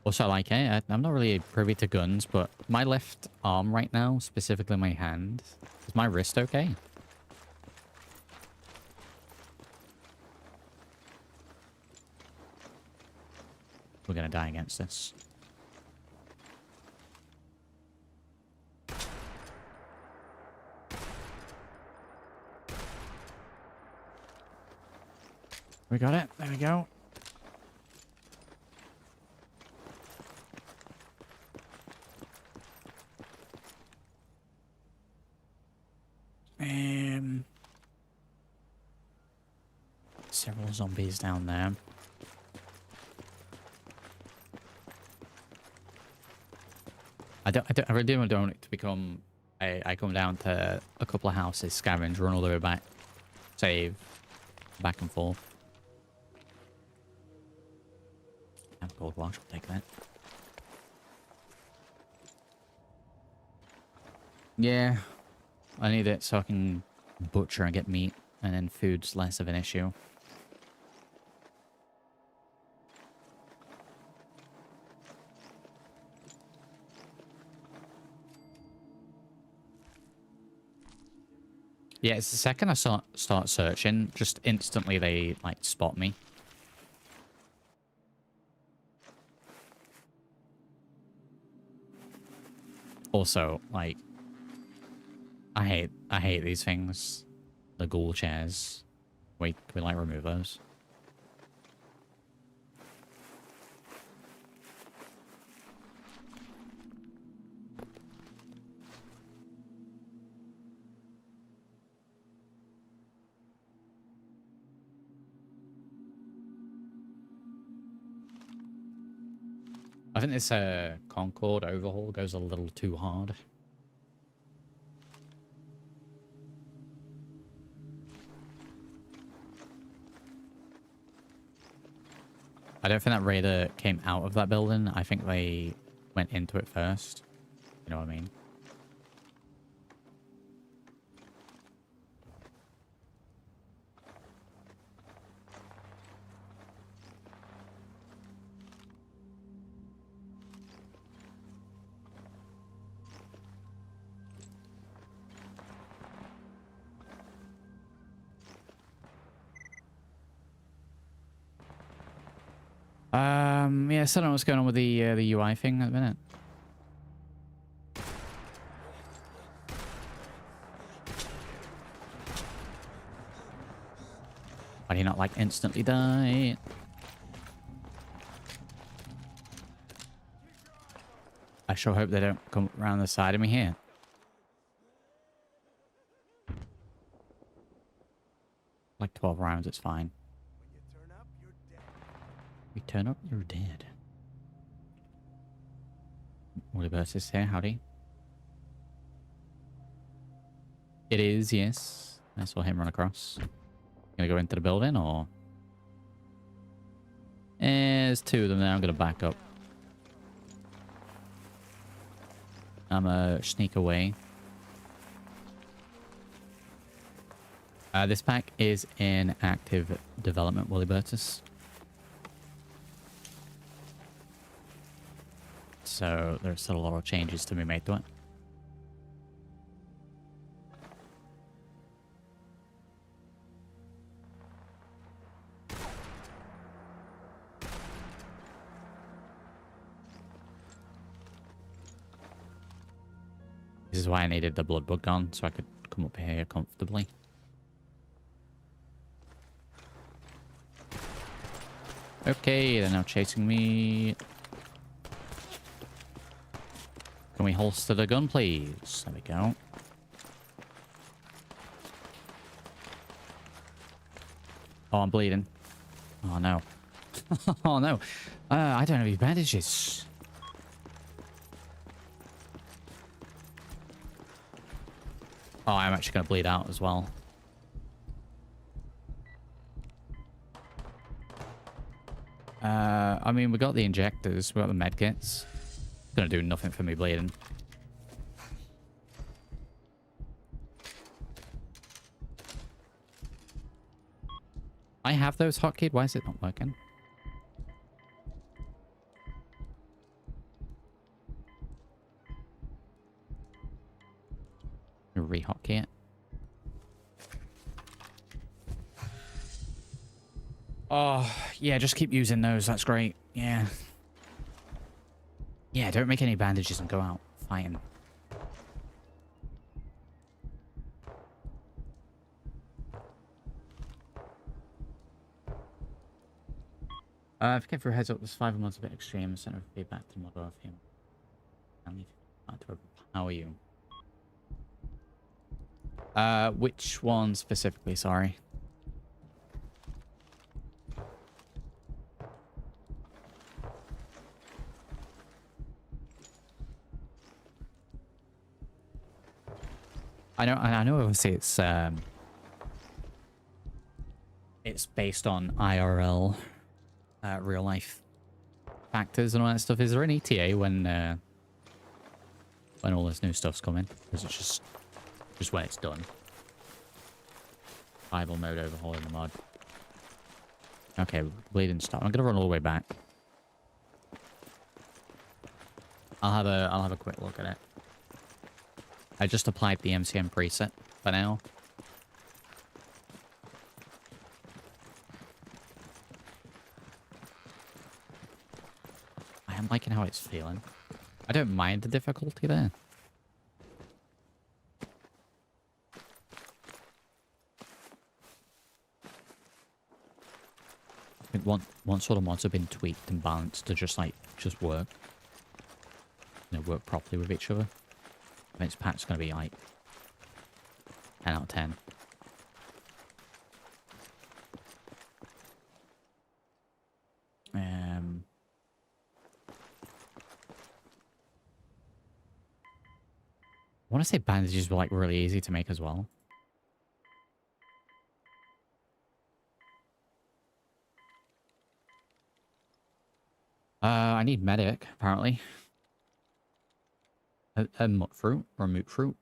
Also, like, I'm not really privy to guns, but my left arm right now, specifically my hand, is my wrist okay? We're gonna die against this. We got it. There we go. Several zombies down there. I really don't want it to become I come down to a couple of houses, scavenge, run all the way back, save, back and forth. Gold watch, I'll take that. Yeah, I need it so I can butcher and get meat, and then food's less of an issue. Yeah, it's the second I start searching, just instantly they, like, spot me. Also, like, I hate these things. The ghoul chairs. Wait, can we, like, remove those? I think this Concord overhaul goes a little too hard. I don't think that raider came out of that building. I think they went into it first. You know what I mean? Yeah, I don't know what's going on with the UI thing at the minute. Why do you not, like, instantly die? I sure hope they don't come around the side of me here. Like 12 rounds, it's fine. When you turn up, you're dead. We turn up, you're dead. Wabbajack is here, howdy. It is, yes. I saw him run across. Gonna go into the building, or? There's two of them there. I'm gonna back up. I'm gonna sneak away. This pack is in active development, Wabbajack. So there's still a lot of changes to be made to it. This is why I needed the blood bug gun, so I could come up here comfortably. Okay, they're now chasing me. Can we holster the gun, please? There we go. Oh, I'm bleeding. Oh, no. Oh, no. I don't have any bandages. Oh, I'm actually going to bleed out as well. I mean, we got the injectors. We got the medkits. Gonna do nothing for me bleeding. I have those hotkeys. Why is it not working? Re-hotkey it. Oh, yeah, just keep using those. That's great. Yeah. Yeah, don't make any bandages and go out fighting. Forget for a heads up, this 5 months a bit extreme. Center of feedback to model of him. I need to overpower you. Which one specifically? Sorry. I know obviously it's it's based on IRL, real life factors and all that stuff. Is there an ETA when all this new stuff's coming? Or is it just when it's done? Survival mode overhaul in the mod. Okay, bleeding stop. I'm gonna run all the way back. I'll have a quick look at it. I just applied the MCM preset for now. I am liking how it's feeling. I don't mind the difficulty there. I think one sort of mods have been tweaked and balanced to just work. You know, work properly with each other. I think this pack's gonna be like 10 out of 10. I want to say bandages were like really easy to make as well. I need medic, apparently. A mut fruit or a moot fruit.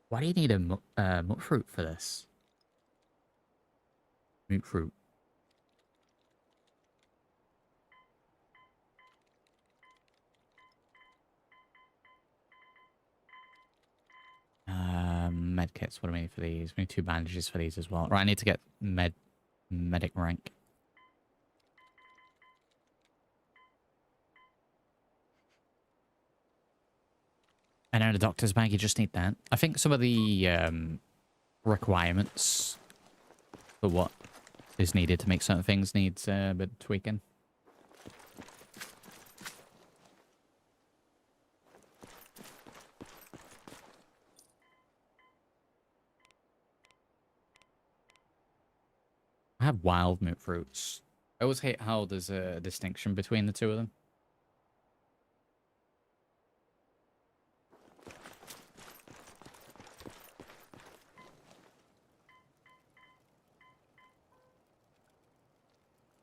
Why do you need a mut fruit for this? Moot fruit. Medkits, what do we need for these? We need 2 bandages for these as well. Right, I need to get medic rank. And then a doctor's bag, you just need that. I think some of the requirements for what is needed to make certain things needs a bit of tweaking. I have wild moot fruits. I always hate how there's a distinction between the two of them.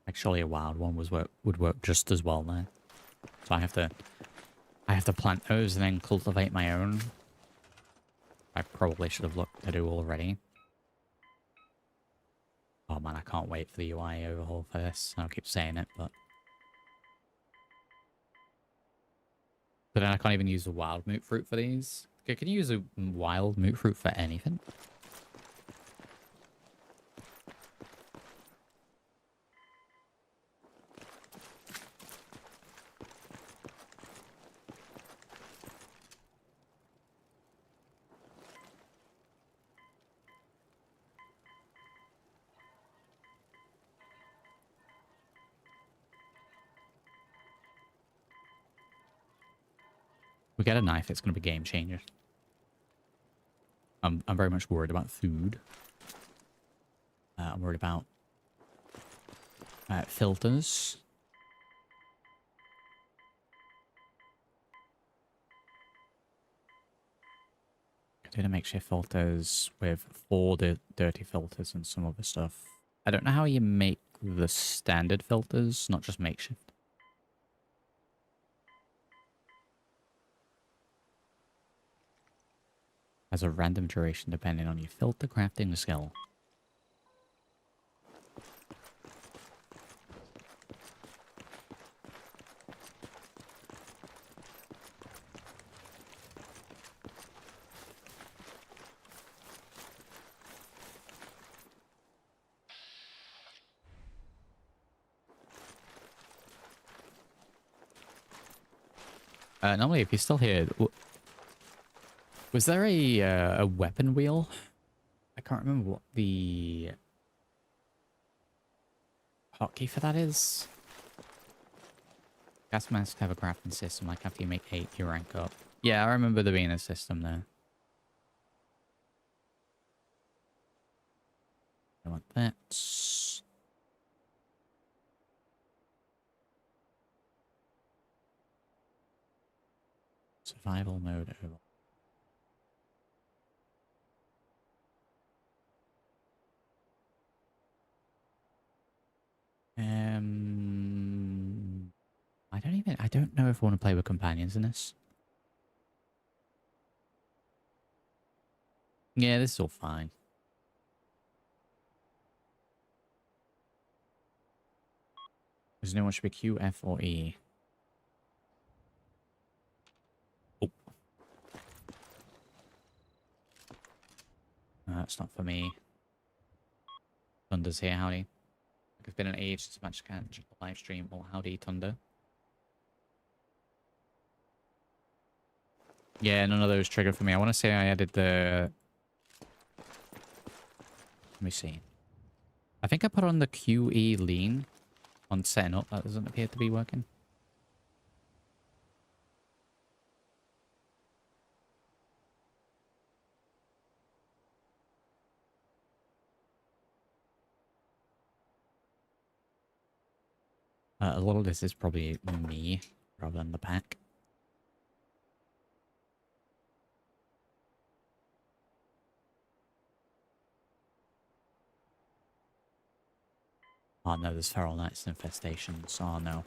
Actually, a wild one would work just as well there. So I have to plant those and then cultivate my own. I probably should have looked to do already. Oh man, I can't wait for the UI overhaul for this. I'll keep saying it, but then I can't even use the wild moot fruit for these. Okay, can you use a wild moot fruit for anything? We get a knife, it's going to be game changer. I'm very much worried about food. I'm worried about filters. Doing a makeshift filters with 4 dirty filters and some other stuff. I don't know how you make the standard filters, not just makeshift. Has a random duration depending on your filter crafting skill. Normally, if you're still here, was there a weapon wheel? I can't remember what the hotkey for that is. Gas mask have a crafting system, like after you make 8, you rank up. Yeah, I remember there being a system there. I want that. Survival mode over. I don't know if I want to play with companions in this. Yeah, this is all fine. There's no one should be Q, F, or E. Oh. That's not for me. Thunder's here, howdy. Like it's been an age since much catch a live stream. Oh, howdy, Thunder. Yeah, none of those triggered for me. I want to say I added the... Let me see. I think I put on the QE lean on setting up. That doesn't appear to be working. A lot of this is probably me rather than the pack. Oh no, there's feral knights infestations. Oh no.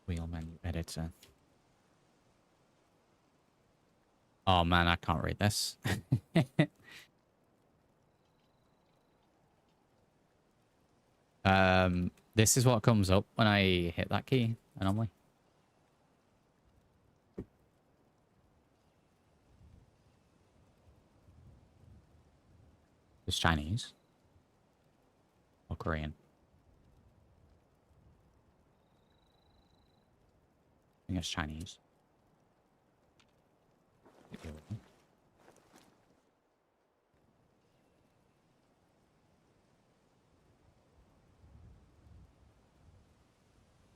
Wheel menu editor. Oh man, I can't read this. This is what comes up when I hit that key, anomaly. It's Chinese. Or Korean. I think it's Chinese.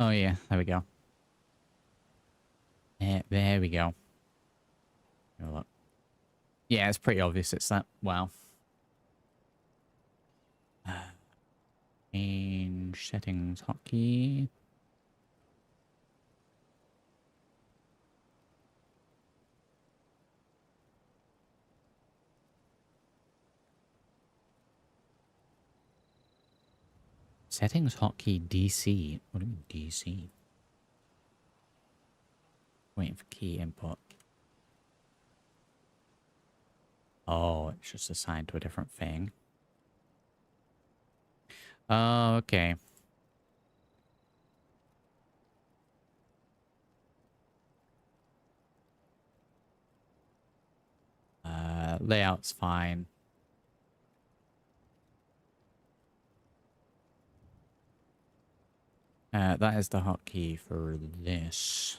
Oh yeah, there we go. There we go. Look. Yeah, it's pretty obvious it's that. Wow. Change settings hotkey. Settings hotkey DC. What do you mean DC? Waiting for key input. Oh, it's just assigned to a different thing. Oh, okay. Layout's fine. That is the hotkey for this.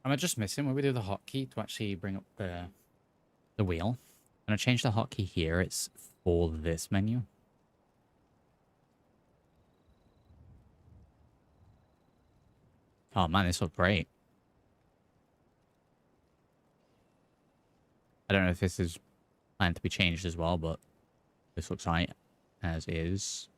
Am I just missing where we do the hotkey to actually bring up the wheel? When I change the hotkey here, it's for this menu. Oh man, this looks great. I don't know if this is planned to be changed as well, but this looks right as is.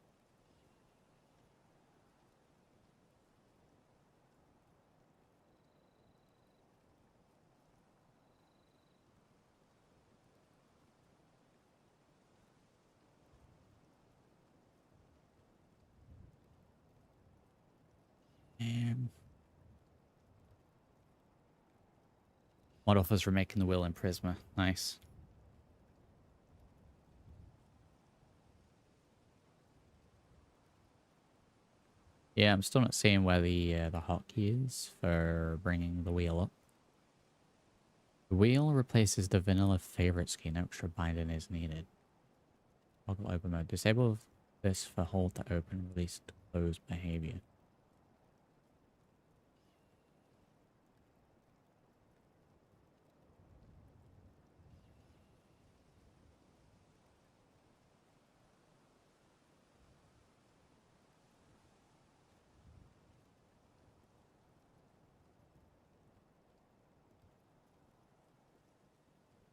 Mod offers remaking the wheel in Prisma. Nice. Yeah, I'm still not seeing where the hotkey is for bringing the wheel up. The wheel replaces the vanilla favorite skin. Extra binding is needed. Toggle open mode. Disable this for hold to open, release to close behavior.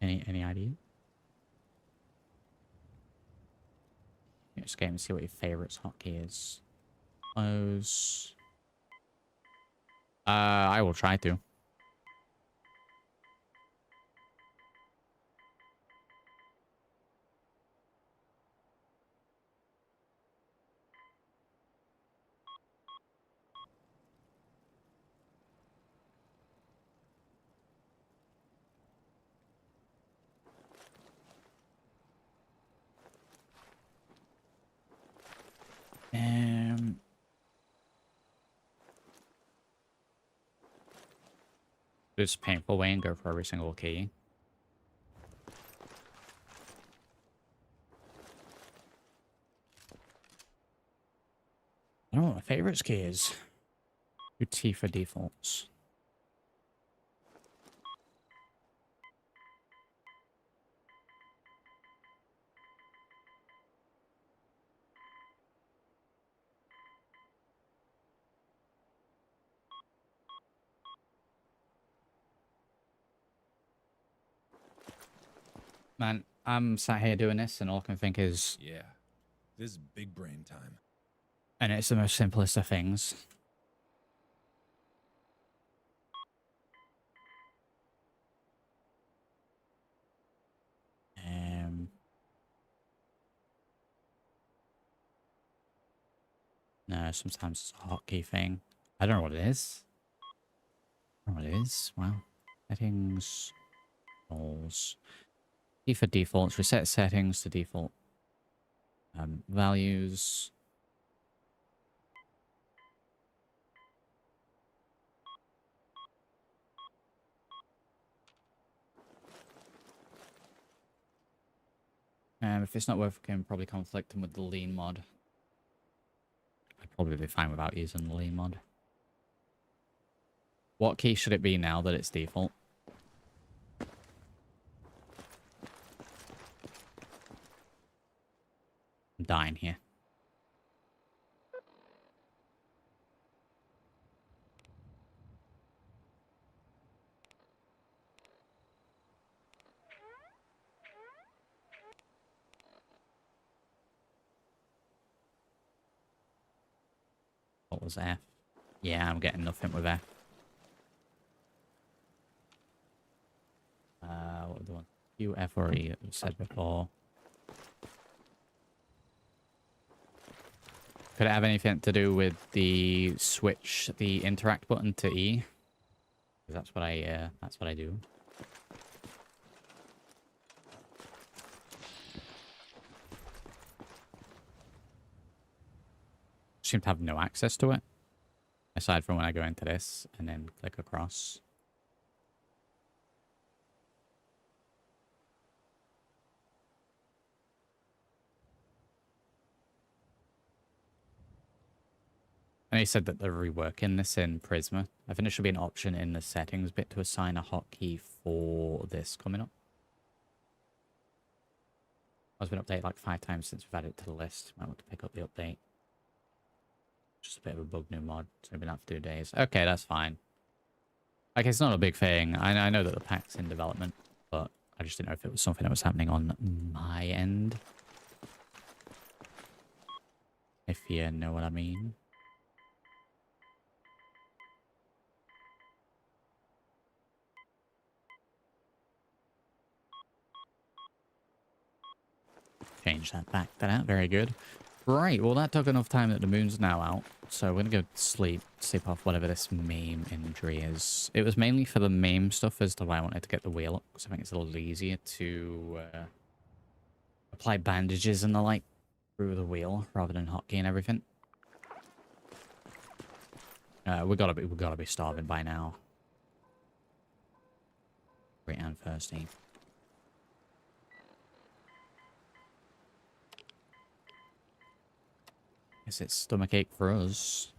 Any idea? This game and see what your favorite hotkey is. Close. I will try to. This painful way and go for every single key. I don't know what my favorites key is. Do T for defaults. Man, I'm sat here doing this and all I can think is... Yeah, this is big brain time. And it's the most simplest of things. No, sometimes it's a hotkey thing. I don't know what it is. I don't know what it is. Wow. Settings. Roles. Key for defaults. Reset settings to default values. If it's not working, probably conflicting with the lean mod. I'd probably be fine without using the lean mod. What key should it be now that it's default? I'm dying here. What was F? Yeah, I'm getting nothing with F. What was the one? U, F, or E that was said before. Could it have anything to do with the switch the interact button to E? 'Cause that's what I do. Seem to have no access to it. Aside from when I go into this and then click across. And he said that they're reworking this in Prisma. I think there should be an option in the settings bit to assign a hotkey for this coming up. It's been updated like 5 times since we've added it to the list. Might want to pick up the update. Just a bit of a bug new mod. It's only been out for 2 days. Okay, that's fine. Like, it's not a big thing. I know that the pack's in development, but I just didn't know if it was something that was happening on my end. If you know what I mean. Change that back to that. Very good. Right, well that took enough time that the moon's now out. So we're going to go sleep off whatever this MAME injury is. It was mainly for the MAME stuff as to why I wanted to get the wheel up. Because I think it's a little easier to apply bandages and the like through the wheel rather than hotkey and everything. We gotta be starving by now. Great and thirsty. Guess it's stomachache for us.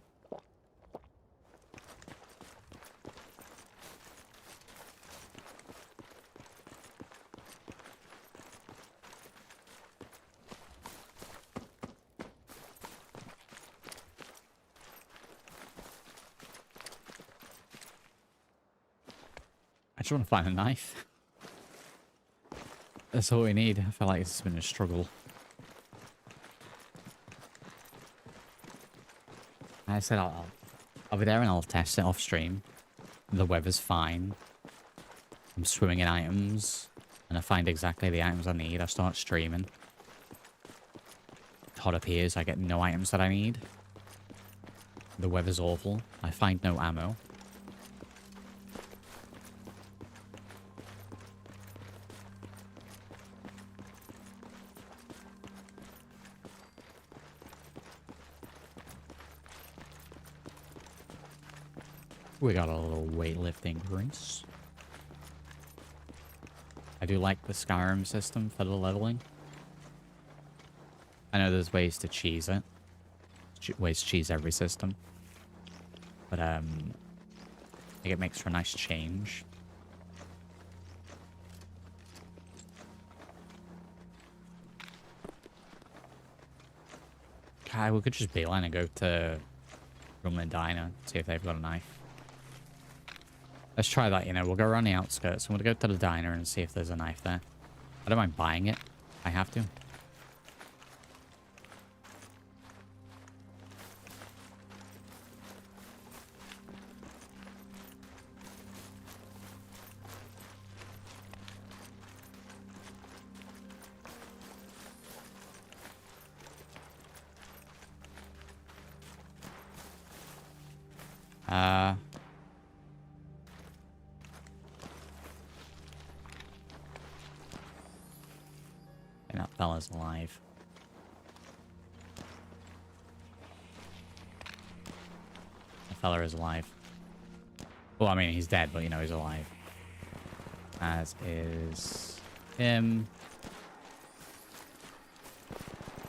I just want to find a knife. That's all we need. I feel like it's been a struggle. I said I'll be there and I'll test it off stream. The weather's fine. I'm swimming in items. And I find exactly the items I need. I start streaming. Todd appears. I get no items that I need. The weather's awful. I find no ammo. We got a little weightlifting grease. I do like the Skyrim system for the leveling. I know there's ways to cheese it. Ways to cheese every system. But, I think it makes for a nice change. God, we could just beeline and go to Rumlin Diner, see if they've got a knife. Let's try that, you know. We'll go around the outskirts. I'm going to go to the diner and see if there's a knife there. I don't mind buying it. I have to. And that fella's alive. The fella is alive. Well, I mean, he's dead, but you know, he's alive. As is him.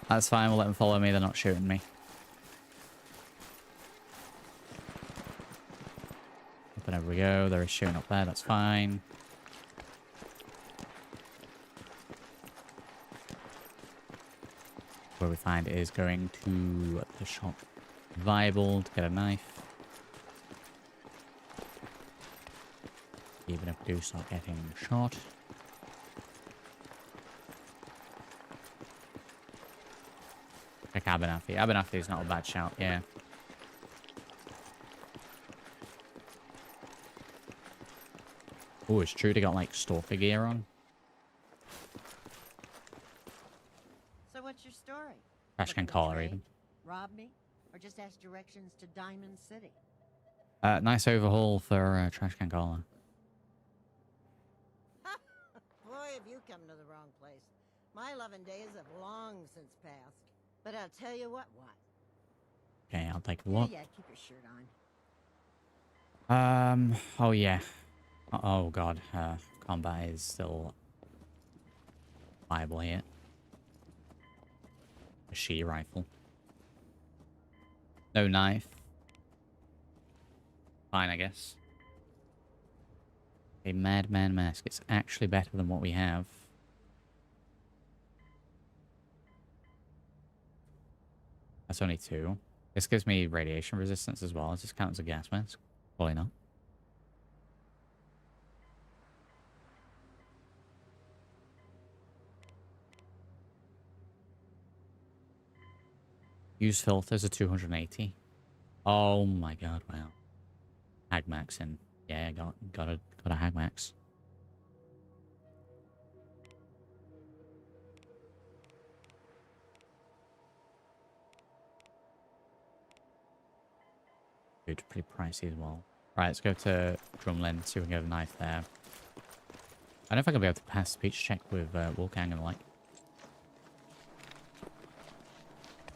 That's fine, we'll let them follow me, they're not shooting me. Up and over we go, there is shooting up there, that's fine. Where we find is going to the shop viable to get a knife. Even if we do start getting shot. Check Abernathy. Abernathy is not a bad shout, yeah. Oh, it's true they got like stalker gear on. So what's your story? Trash can Looking to collar trade? even. Rob me? Or just ask directions to Diamond City? Nice overhaul for trash can collar. Boy, have you come to the wrong place. My 11 days have long since passed. But I'll tell you what. Okay, I'll take a look. Yeah, keep your shirt on. Oh yeah. Oh god, combat is still viable here. A she rifle. No knife. Fine, I guess. A madman mask. It's actually better than what we have. That's only 2. This gives me radiation resistance as well. Does this count as a gas mask? Probably not. Use filters are 280. Oh my god, wow. Hagmax in. Yeah, got a Hagmax. Dude, pretty pricey as well. Right, let's go to Drumlin, see if we can get a knife there. I don't know if I'm gonna be able to pass speech check with Wolfgang and like.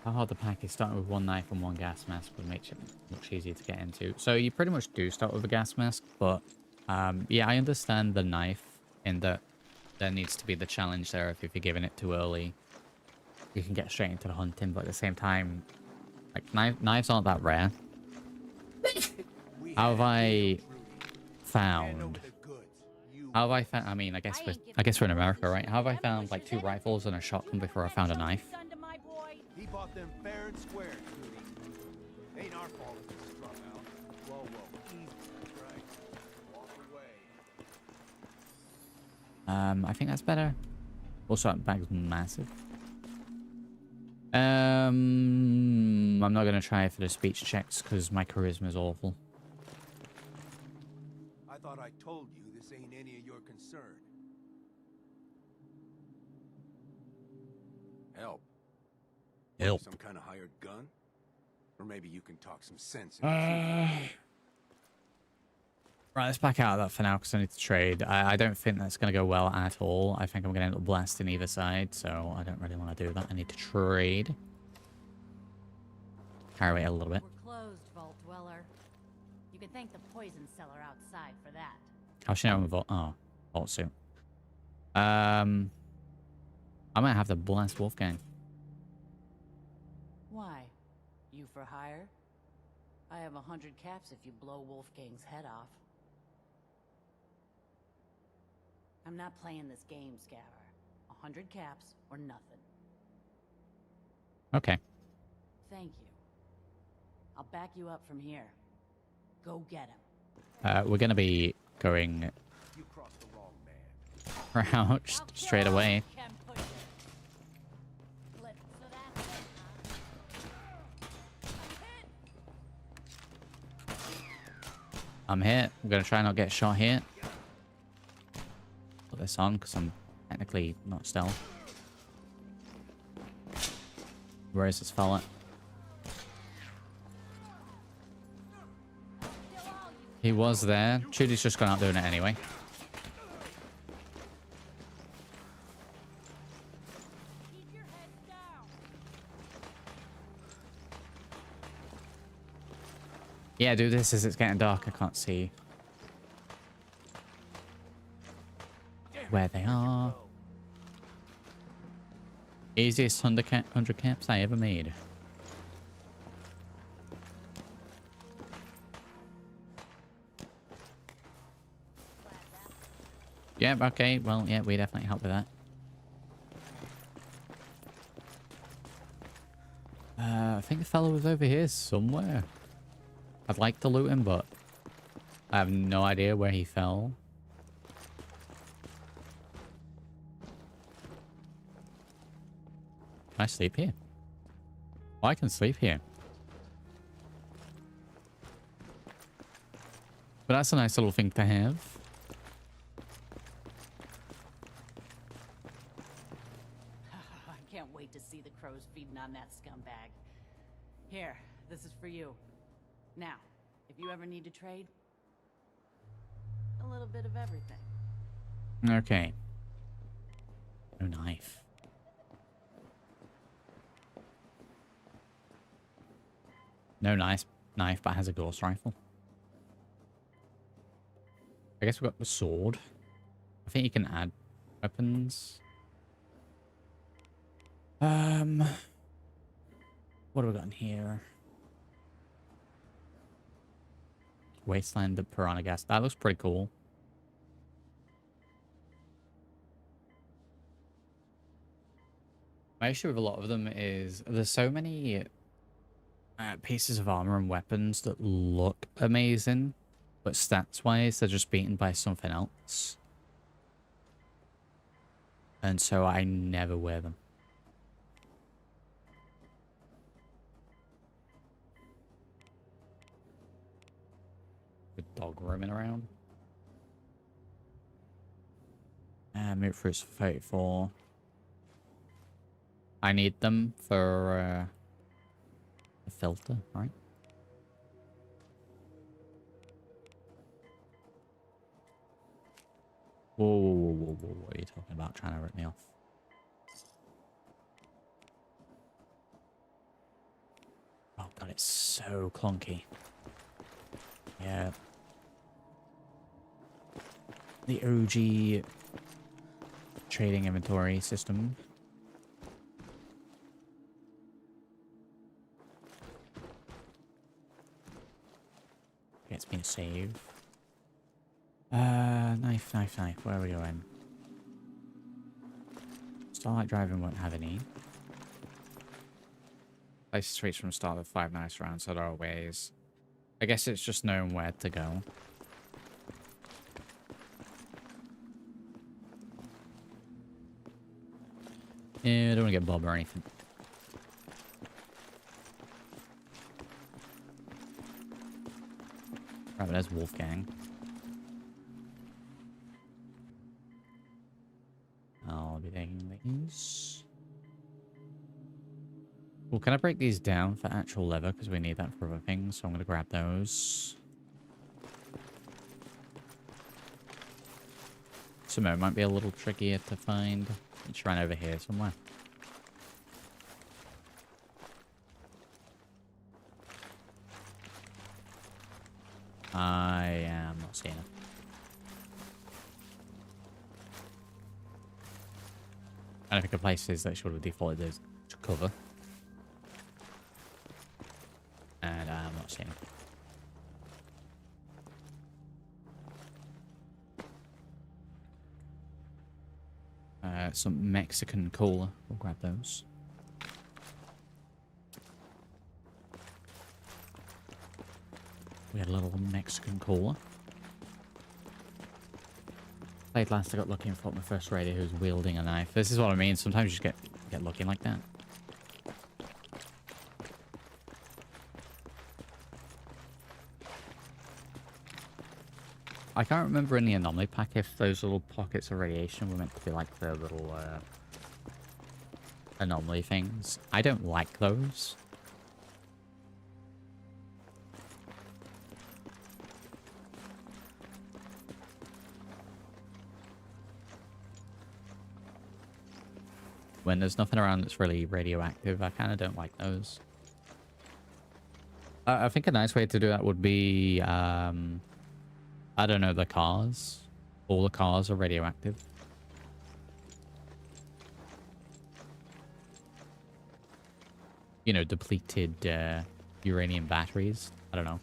How hard the pack is starting with 1 knife and 1 gas mask would make it much easier to get into. So you pretty much do start with a gas mask, but yeah, I understand the knife in that there needs to be the challenge there if you're giving it too early. You can get straight into the hunting, but at the same time, like knives aren't that rare. How have I found? How have I found? I mean, I guess we're in America, right? How have I found like 2 rifles and a shotgun before I found a knife? He bought them fair and square, Judy. Ain't our fault if it's strung out. Whoa, easy. That's right. Walk away. I think that's better. Also, that bag's massive. I'm not gonna try for the speech checks because my charisma is awful. I thought I told you this ain't any of your concern. Help. Help. Some kind of hired gun? Or maybe you can talk some sense into some. Right, let's back out of that for now because I need to trade. I don't think that's going to go well at all. I think I'm going to end up blasting either side, so I don't really want to do that. I need to trade. Carry it a little bit. We're closed, Vault Dweller. You can thank the poison seller outside for that. How's she know I'm a vault? Oh, vault suit. I might have to blast Wolfgang. Why? You for hire? I have 100 caps if you blow Wolfgang's head off. I'm not playing this game, Scatter. 100 caps or nothing. Okay. Thank you. I'll back you up from here. Go get him. We're going to be going You crossed the wrong man. crouched straight away. Can push it. Flip, so that's it, huh? I'm hit. I'm going to try not get shot here. Put this on because I'm technically not stealth. Where is this fella? He was there. Chudy's just gone out doing it anyway. Keep your heads down. Yeah, do this as it's getting dark. I can't see where they are. Easiest 100 caps I ever made. Yep, okay. Well, yeah, we definitely help with that. I think the fellow was over here somewhere. I'd like to loot him, but I have no idea where he fell. Can I sleep here? Oh, I can sleep here. But that's a nice little thing to have. I can't wait to see the crows feeding on that scumbag. Here, this is for you. Now, if you ever need to trade, a little bit of everything. Okay. No knife. No knife, but has a ghost rifle. I guess we've got the sword. I think you can add weapons. What have we got in here? Wasteland of Piranha Gas. That looks pretty cool. My issue with a lot of them is there's so many pieces of armor and weapons that look amazing, but stats-wise, they're just beaten by something else. And so I never wear them. The dog roaming around. Meat fruits for 34. I need them for a filter, right? Whoa, whoa, whoa, whoa, whoa, what are you talking about? Trying to rip me off. Oh god, it's so clunky. Yeah. The OG trading inventory system. Gets me to save. Knife. Where are we going? Starlight Driving won't have any. Place streets from start with 5 nice rounds, so there are ways. I guess it's just knowing where to go. Yeah, I don't want to get bobbed or anything. Right, but there's Wolfgang. I'll be taking these. Well, can I break these down for actual leather? Because we need that for other things, so I'm going to grab those. Some it might be a little trickier to find. It's right over here somewhere. I am not seeing it. I don't think a place is that should have defaulted as to cover. And I'm not seeing it. Some Mexican cola. We'll grab those. We had a little Mexican cola. Played last, I got lucky and fought my first raider who was wielding a knife. This is what I mean. Sometimes you just get lucky like that. I can't remember in the anomaly pack if those little pockets of radiation were meant to be like the little anomaly things. I don't like those. When there's nothing around that's really radioactive, I kind of don't like those. I think a nice way to do that would be, I don't know, the cars. All the cars are radioactive. You know, depleted uranium batteries. I don't know.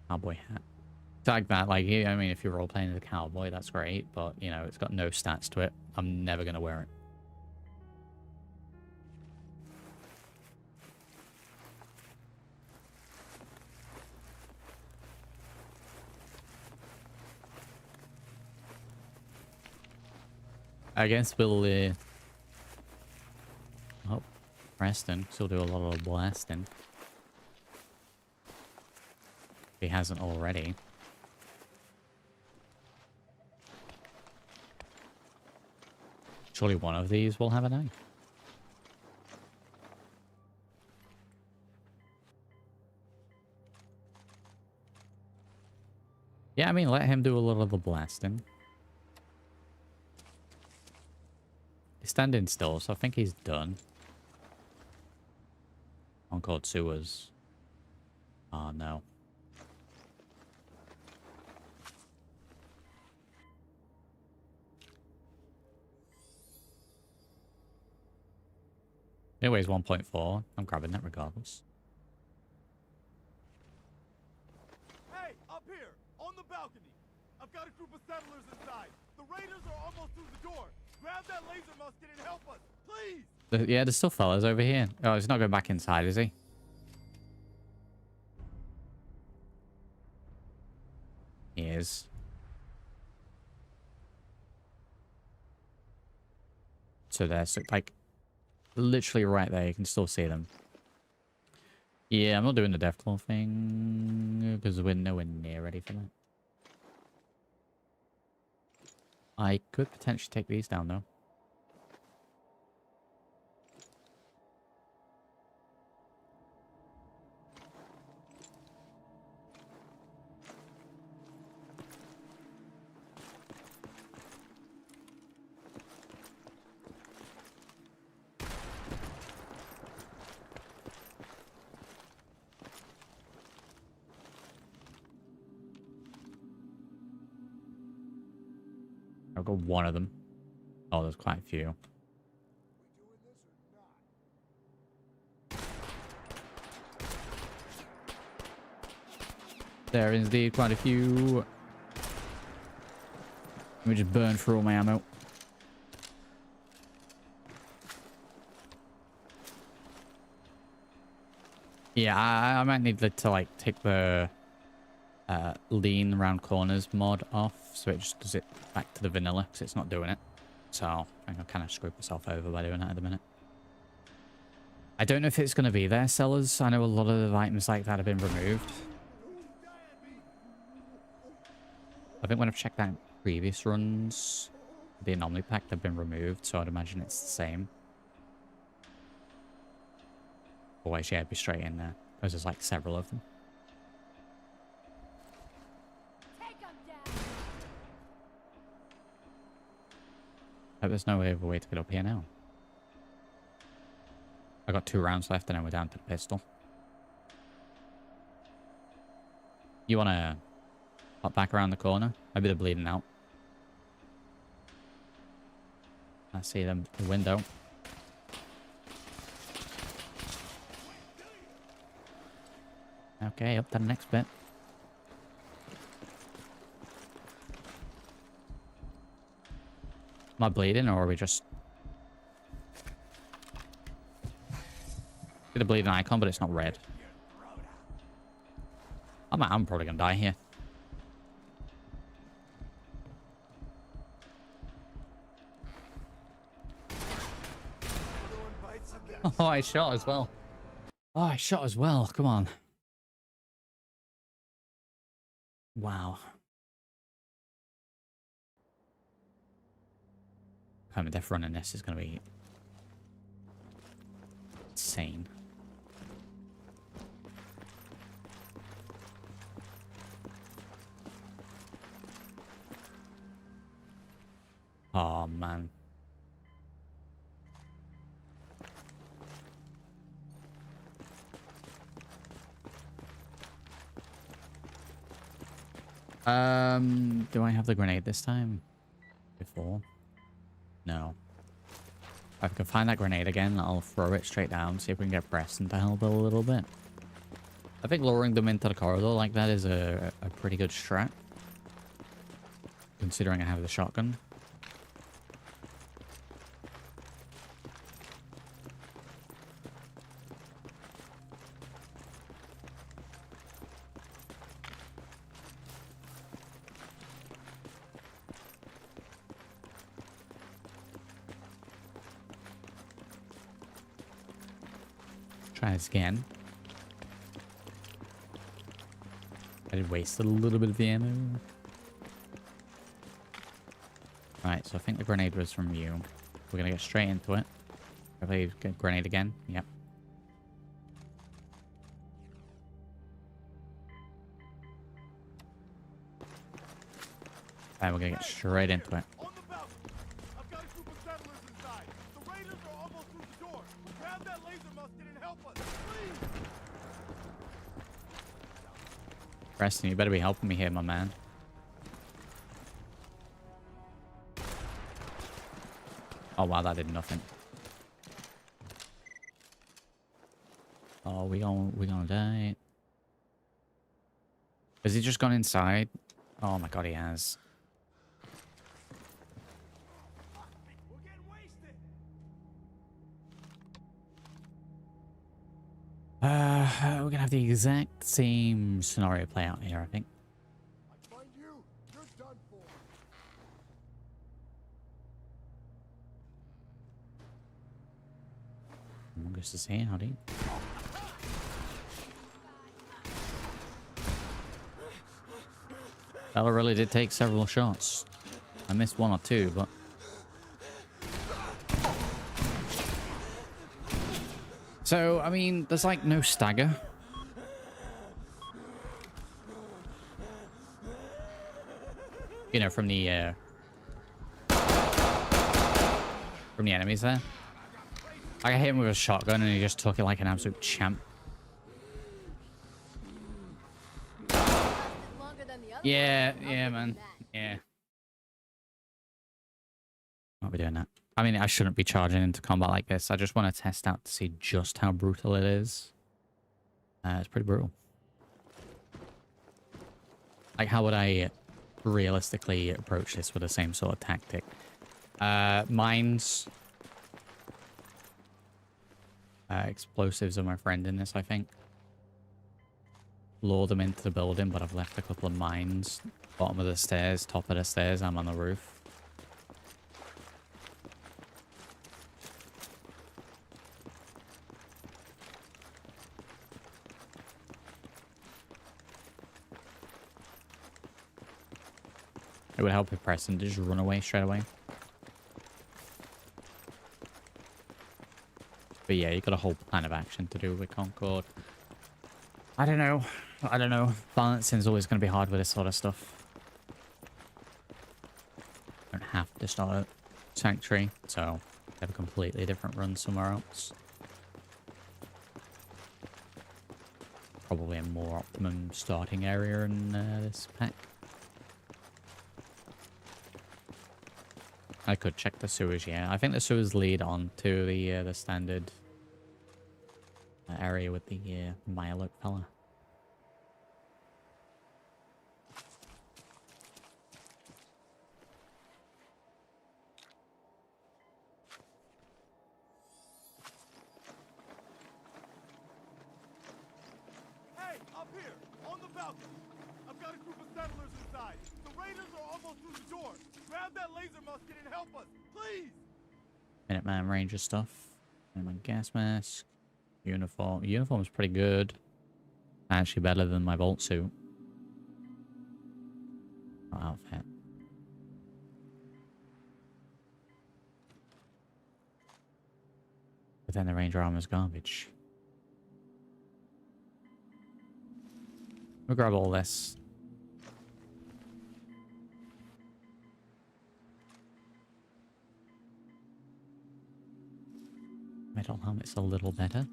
Cowboy hat. Tag that, like, I mean, if you're role playing as a cowboy, that's great, but, you know, it's got no stats to it. I'm never going to wear it. I guess we'll, oh, Preston still do a lot of blasting. He hasn't already. Surely one of these will have a knife. Yeah, I mean, let him do a little of the blasting. He's standing still, so I think he's done. Encore sewers. Oh, no. It weighs 1.4. I'm grabbing that regardless. Hey, up here, on the balcony. I've got a group of settlers inside. The raiders are almost through the door. Grab that laser musket and help us, please. Yeah, there's still fellas over here. Oh, he's not going back inside, is he? He is. So there's like literally right there. You can still see them. Yeah, I'm not doing the Deathclaw thing because we're nowhere near ready for that. I could potentially take these down though. I've got one of them. Oh, there's quite a few. There is indeed quite a few. Let me just burn through all my ammo. Yeah, I might need to like take the lean around corners mod off, so it just does it back to the vanilla, because it's not doing it. So I think I'll kind of screw myself over by doing that at the minute. I don't know if it's going to be there, sellers. I know a lot of items like that have been removed. I think when I've checked out previous runs, the anomaly pack, they've been removed, so I'd imagine it's the same. Otherwise, yeah, it'd be straight in there, because there's like several of them. But there's no other way to get up here now. I got 2 rounds left and then we're down to the pistol. You want to pop back around the corner? Maybe they're bleeding out. I see them the window. Okay, up to the next bit. Am I bleeding, or are we just... Get a bleeding icon, but it's not red. I'm probably gonna die here. Oh, I shot as well. Oh, I shot as well. Come on. Wow. Permadeath running this is going to be insane. Oh, man. Do I have the grenade this time? Before? No. If I can find that grenade again, I'll throw it straight down, see if we can get Preston to help a little bit. I think lowering them into the corridor like that is a pretty good strat. Considering I have the shotgun. Try this again. I did waste a little bit of the ammo. Right, so I think the grenade was from you. We're gonna get straight into it. Probably get grenade again. Yep. Alright, we're gonna get straight into it. On the balcony. I've got a group of settlers inside. The raiders are almost through the door. Grab that laser musket and help us, please. Preston, you better be helping me here, my man. Oh wow, that did nothing. Oh, we gonna die. Has he just gone inside? Oh my god, he has. We're getting wasted. We're gonna have the exact same scenario play out here, I think. I find you, you're done for. Mongoose is here, howdy. That really did take several shots. I missed 1 or 2, but... So, I mean, there's like no stagger. You know, from the enemies there. I hit him with a shotgun and he just took it like an absolute champ. Yeah, man. Yeah. Won't be doing that. I mean, I shouldn't be charging into combat like this. I just want to test out to see just how brutal it is. It's pretty brutal. Like, how would I realistically approach this with the same sort of tactic. Mines. Explosives are my friend in this, I think. Lure them into the building, but I've left a couple of mines. Bottom of the stairs, top of the stairs, I'm on the roof. It would help if Preston just run away straight away. But yeah, you got a whole plan of action to do with Concord. I don't know. I don't know. Balancing is always going to be hard with this sort of stuff. Don't have to start a sanctuary, so have a completely different run somewhere else. Probably a more optimum starting area in this pack. I could check the sewers, yeah. I think the sewers lead on to the standard area with the Milo fella. Hey, up here, on the balcony. I've got a group of settlers inside. The raiders are almost through the door. Grab that laser musket and help us, please! Minuteman Ranger stuff. Minuteman gas mask. Uniform. Uniform's pretty good. Actually better than my Bolt suit. Oh, outfit. But then the Ranger armor's garbage. We'll grab all this. Metal helmet's a little better.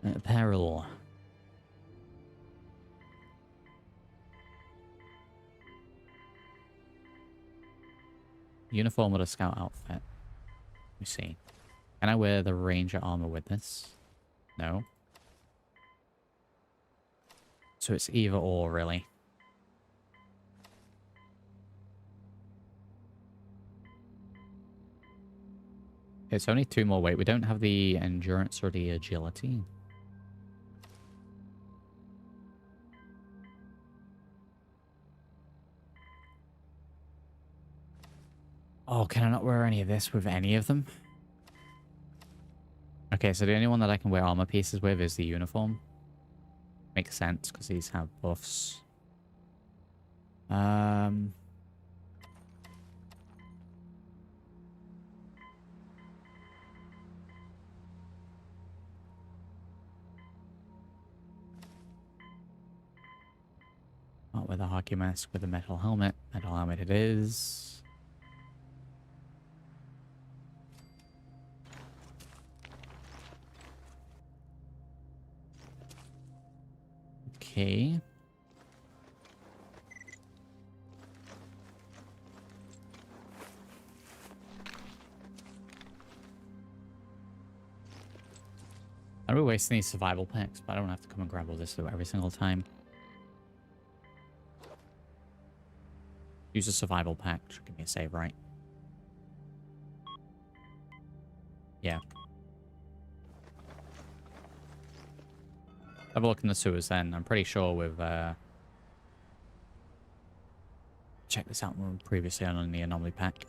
Apparel. Uniform with a scout outfit. Let me see. Can I wear the ranger armor with this? No. So it's either or, really. It's only 2 more weight. We don't have the endurance or the agility. Oh, can I not wear any of this with any of them? Okay, so the only one that I can wear armor pieces with is the uniform. Makes sense, because these have buffs. Not with a hockey mask, with a metal helmet. Metal helmet it is. Okay. I don't waste any survival packs, but I don't have to come and grab all this every single time. Use a survival pack. Should give me a save, right? Yeah. Have a look in the sewers then. I'm pretty sure we've checked this out previously on the anomaly pack.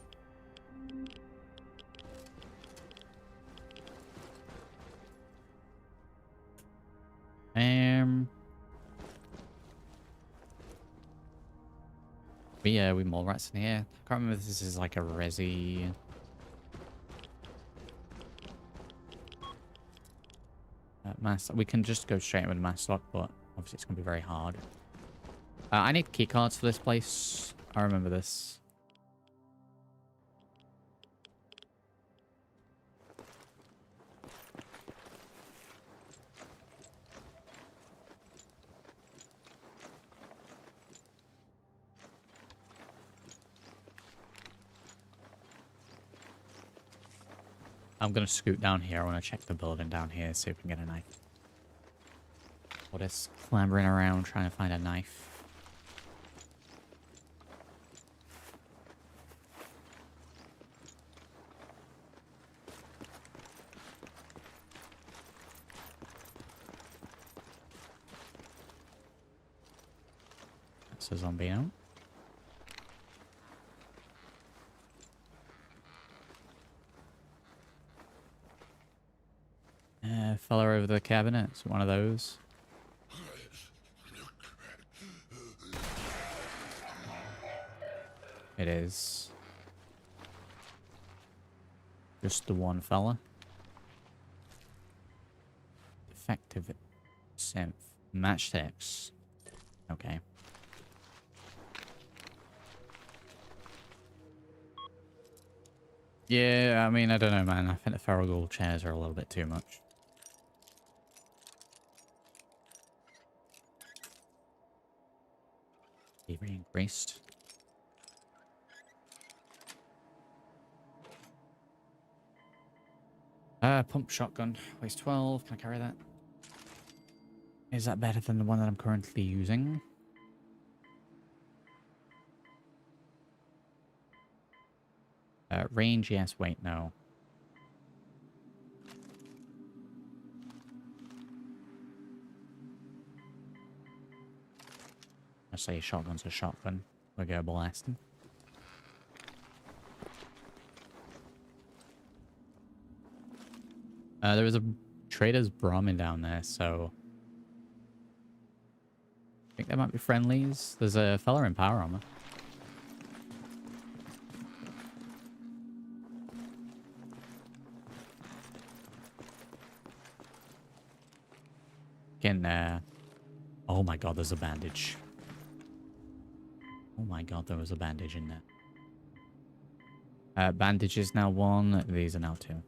But yeah, we mole rats in here. I can't remember if this is like a resi. Mass. We can just go straight with mass lock, but obviously it's gonna be very hard. I need key cards for this place. I remember this. I'm gonna scoot down here. I want to check the building down here, see if we can get a knife. Or just clambering around trying to find a knife. That's a zombie now. Fella over the cabinet. It's one of those. It is. Just the one fella. Effective synth. Matchsticks. Okay. Yeah, I mean, I don't know, man. I think the feral gold chairs are a little bit too much. Thievery increased. Pump shotgun. Weighs 12. Can I carry that? Is that better than the one that I'm currently using? Range, yes. Weight, no. I say shotgun's a shotgun. We'll go blasting. There was a trader's Brahmin down there, so I think they might be friendlies. There's a fella in power armor. Oh my god, there's a bandage. Oh my god, there was a bandage in there. Bandage is now 1. These are now 2.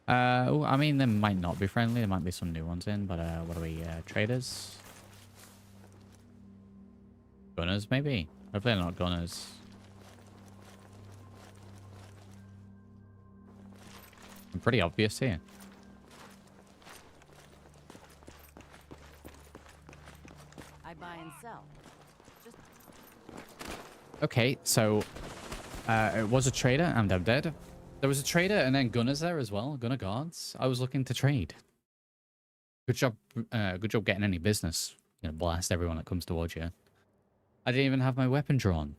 I mean, they might not be friendly. There might be some new ones in, but what are we, traders? Gunners, maybe? Hopefully they're not gunners. I'm pretty obvious here. I buy and sell. Just... Okay, so it was a trader and I'm dead. There was a trader and then gunners there as well. Gunner guards. I was looking to trade. Good job getting any business. You know, blast everyone that comes towards you. I didn't even have my weapon drawn.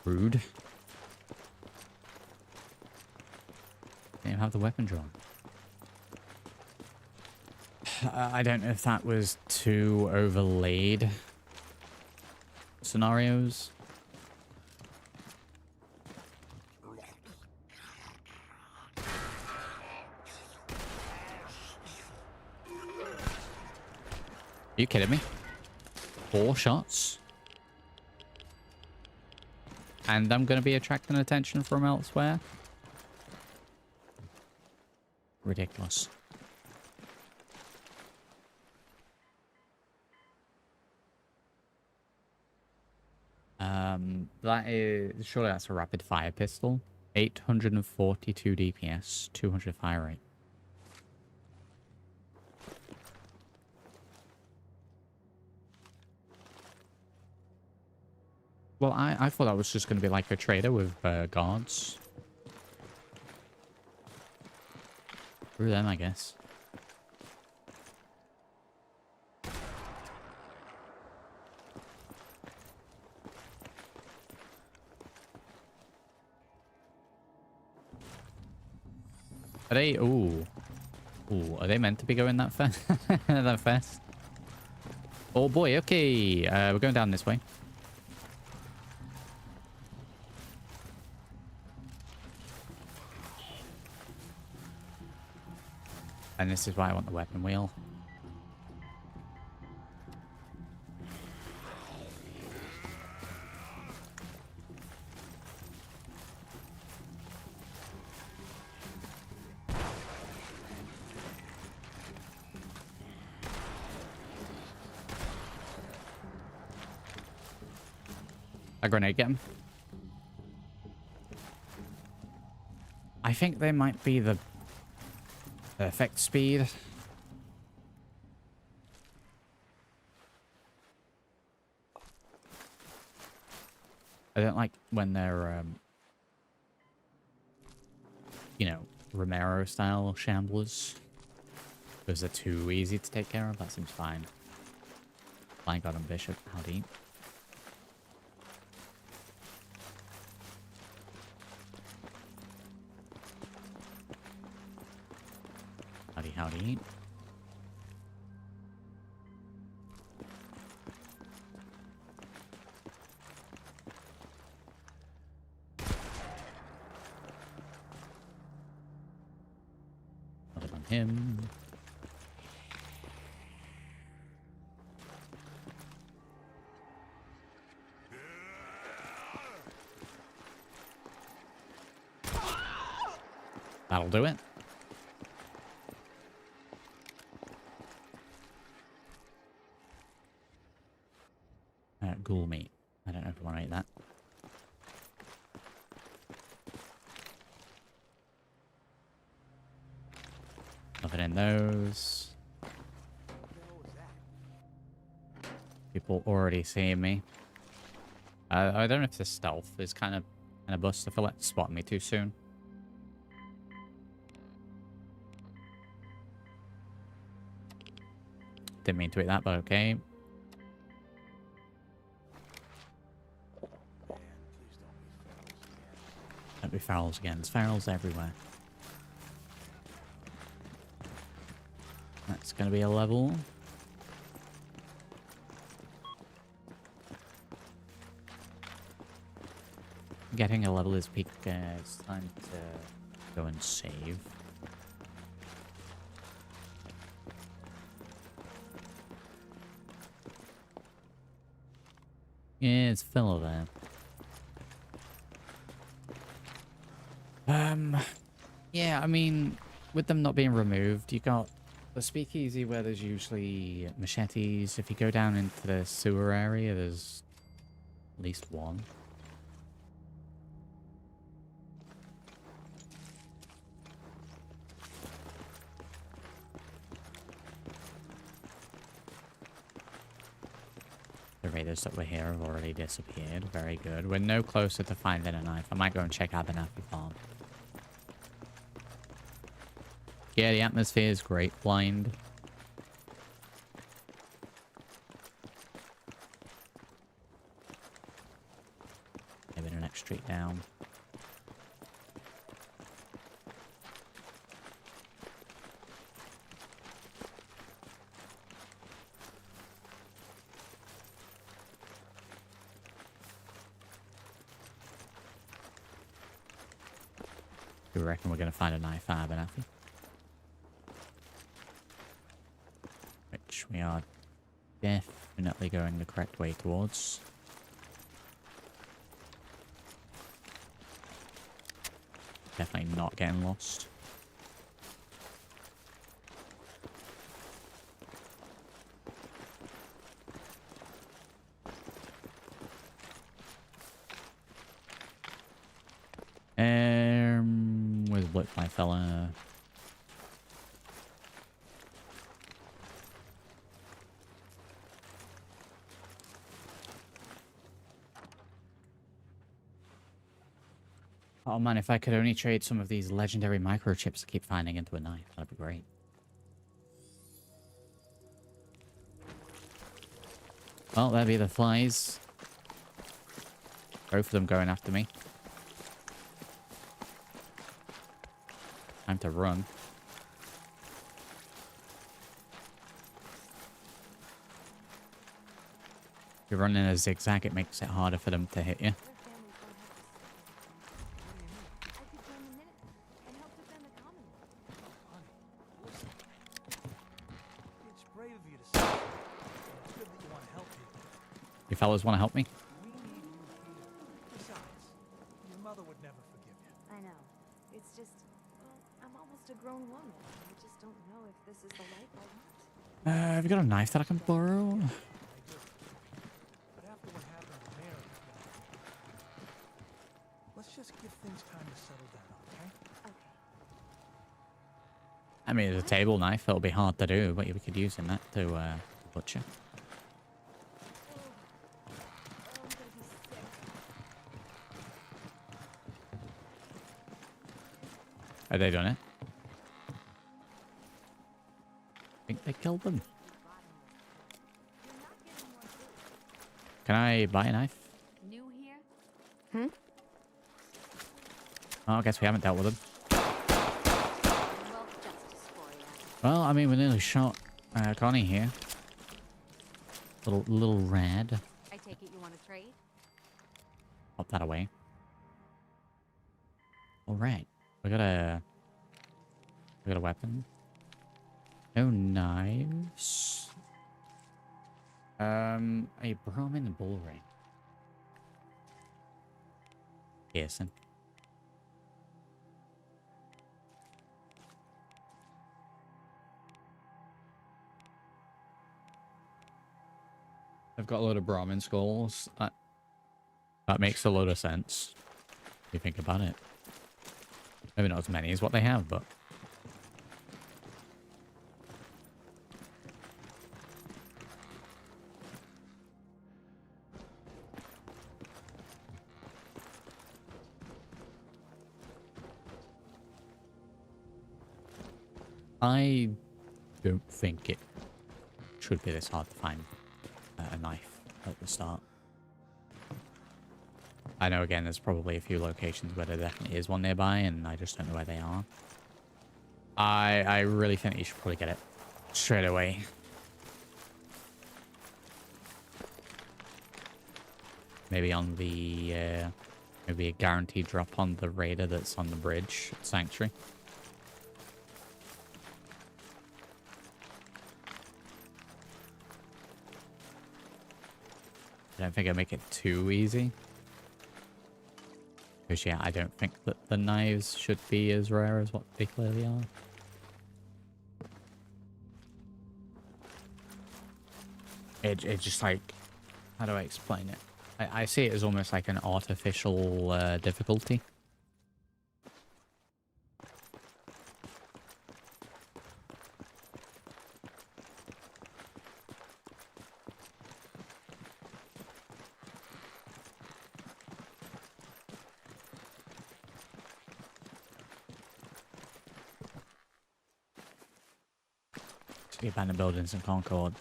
Rude. Didn't even have the weapon drawn. I don't know if that was too overlaid scenarios. Are you kidding me? 4 shots? And I'm going to be attracting attention from elsewhere? Ridiculous. That is... Surely that's a rapid fire pistol. 842 DPS, 200 fire rate. Well, I thought that was just going to be like a trader with guards. Through them, I guess. Are they... Ooh. Ooh, are they meant to be going that fast? That fast? Oh boy, okay. We're going down this way. And this is why I want the weapon wheel. A grenade get him? I think they might be the perfect speed. I don't like when they're, you know, Romero-style shamblers. Because they're too easy to take care of. That seems fine. Flying God and Bishop, howdy. Howdy, howdy. Nothing on him. That'll do it. Ghoul meat. I don't know if I want to eat that. Nothing in those. People already seeing me. I don't know if the stealth is kind of bust. I feel like spotting me too soon. Didn't mean to eat that, but okay. Don't be farrels again. There's farrels everywhere. That's going to be a level. Getting a level is peak. It's time to go and save. Yeah, it's fellow there. Yeah, I mean, with them not being removed, you got the speakeasy where there's usually machetes. If you go down into the sewer area, there's at least one. The raiders that were here have already disappeared. Very good. We're no closer to finding a knife. I might go and check out the Nappy farm. Yeah, the atmosphere is great. Blind. Maybe the next street down. Do you reckon we're going to find a knife out of Abernathy? Which we are definitely going the correct way towards. Definitely not getting lost. Where's Blitz, my fella? Oh man, if I could only trade some of these legendary microchips I keep finding into a knife, that'd be great. Well, there be the flies. Both of them going after me. Time to run. If you're running a zigzag, it makes it harder for them to hit you. You fellas want to help me? I know. It's just, well, I'm almost a grown woman. I just don't know if this is the life I want. Have you got a knife that I can borrow? let's just give things time to settle down, okay? Okay. I mean, it's a table knife. It'll be hard to do, but we could use that to butcher. I'm gonna be sick. Are they done it? I think they killed them. You're not getting more food. Can I buy a knife? New here? Oh, I guess we haven't dealt with them. Well, justice for you. Well, I mean, we nearly shot Connie here. Little rad. I take it you want to trade? Pop that away. All right, we got a weapon. No knives. A Brahmin bull ring. Piercing. I've got a load of Brahmin skulls. That makes a load of sense. If you think about it. Maybe not as many as what they have, but... I don't think it should be this hard to find a knife at the start. I know, again, there's probably a few locations where there definitely is one nearby, and I just don't know where they are. I really think you should probably get it straight away. Maybe on the, maybe a guaranteed drop on the raider that's on the bridge at Sanctuary. I don't think I'll make it too easy. Because, yeah, I don't think that the knives should be as rare as what they clearly are. It just like... How do I explain it? I see it as almost like an artificial difficulty. The abandoned buildings in Concord.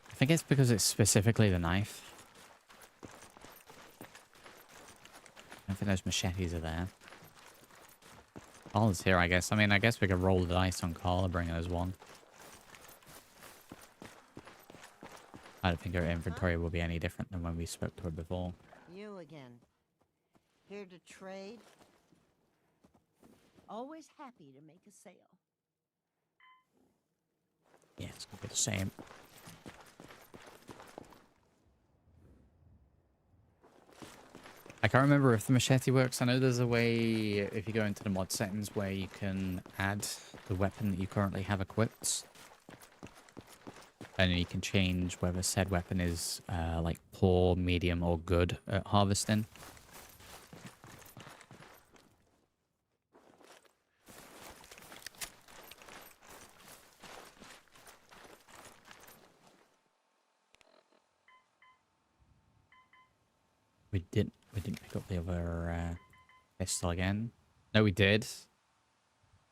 I think it's because it's specifically the knife. I think those machetes are there. Carla's here, I guess. I mean, I guess we could roll the dice on Carla, bring it as one. I don't think her inventory will be any different than when we spoke to her before. You again. Here to trade? Always happy to make a sale. Yeah, it's gonna be the same. I can't remember if the machete works. I know there's a way, if you go into the mod settings, where you can add the weapon that you currently have equipped. And you can change whether said weapon is like poor, medium, or good at harvesting. We didn't pick up the other pistol again. No, we did.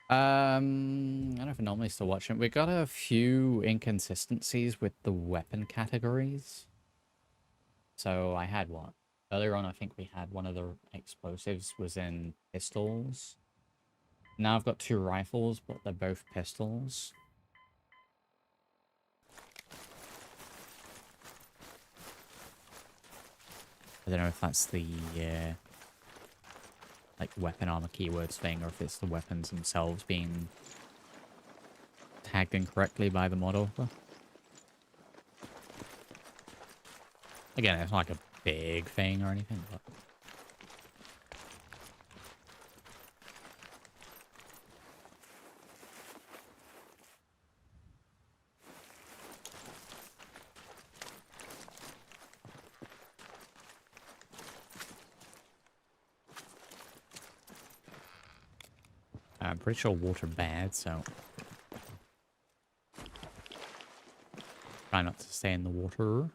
I don't know if I'm normally still watching. We got a few inconsistencies with the weapon categories. So I had what? Earlier on, I think we had one of the explosives was in pistols. Now I've got 2 rifles, but they're both pistols. I don't know if that's the like weapon armor keywords thing, or if it's the weapons themselves being tagged incorrectly by the mod author. Again, it's not like a big thing or anything, but... I'm pretty sure water bad, so try not to stay in the water.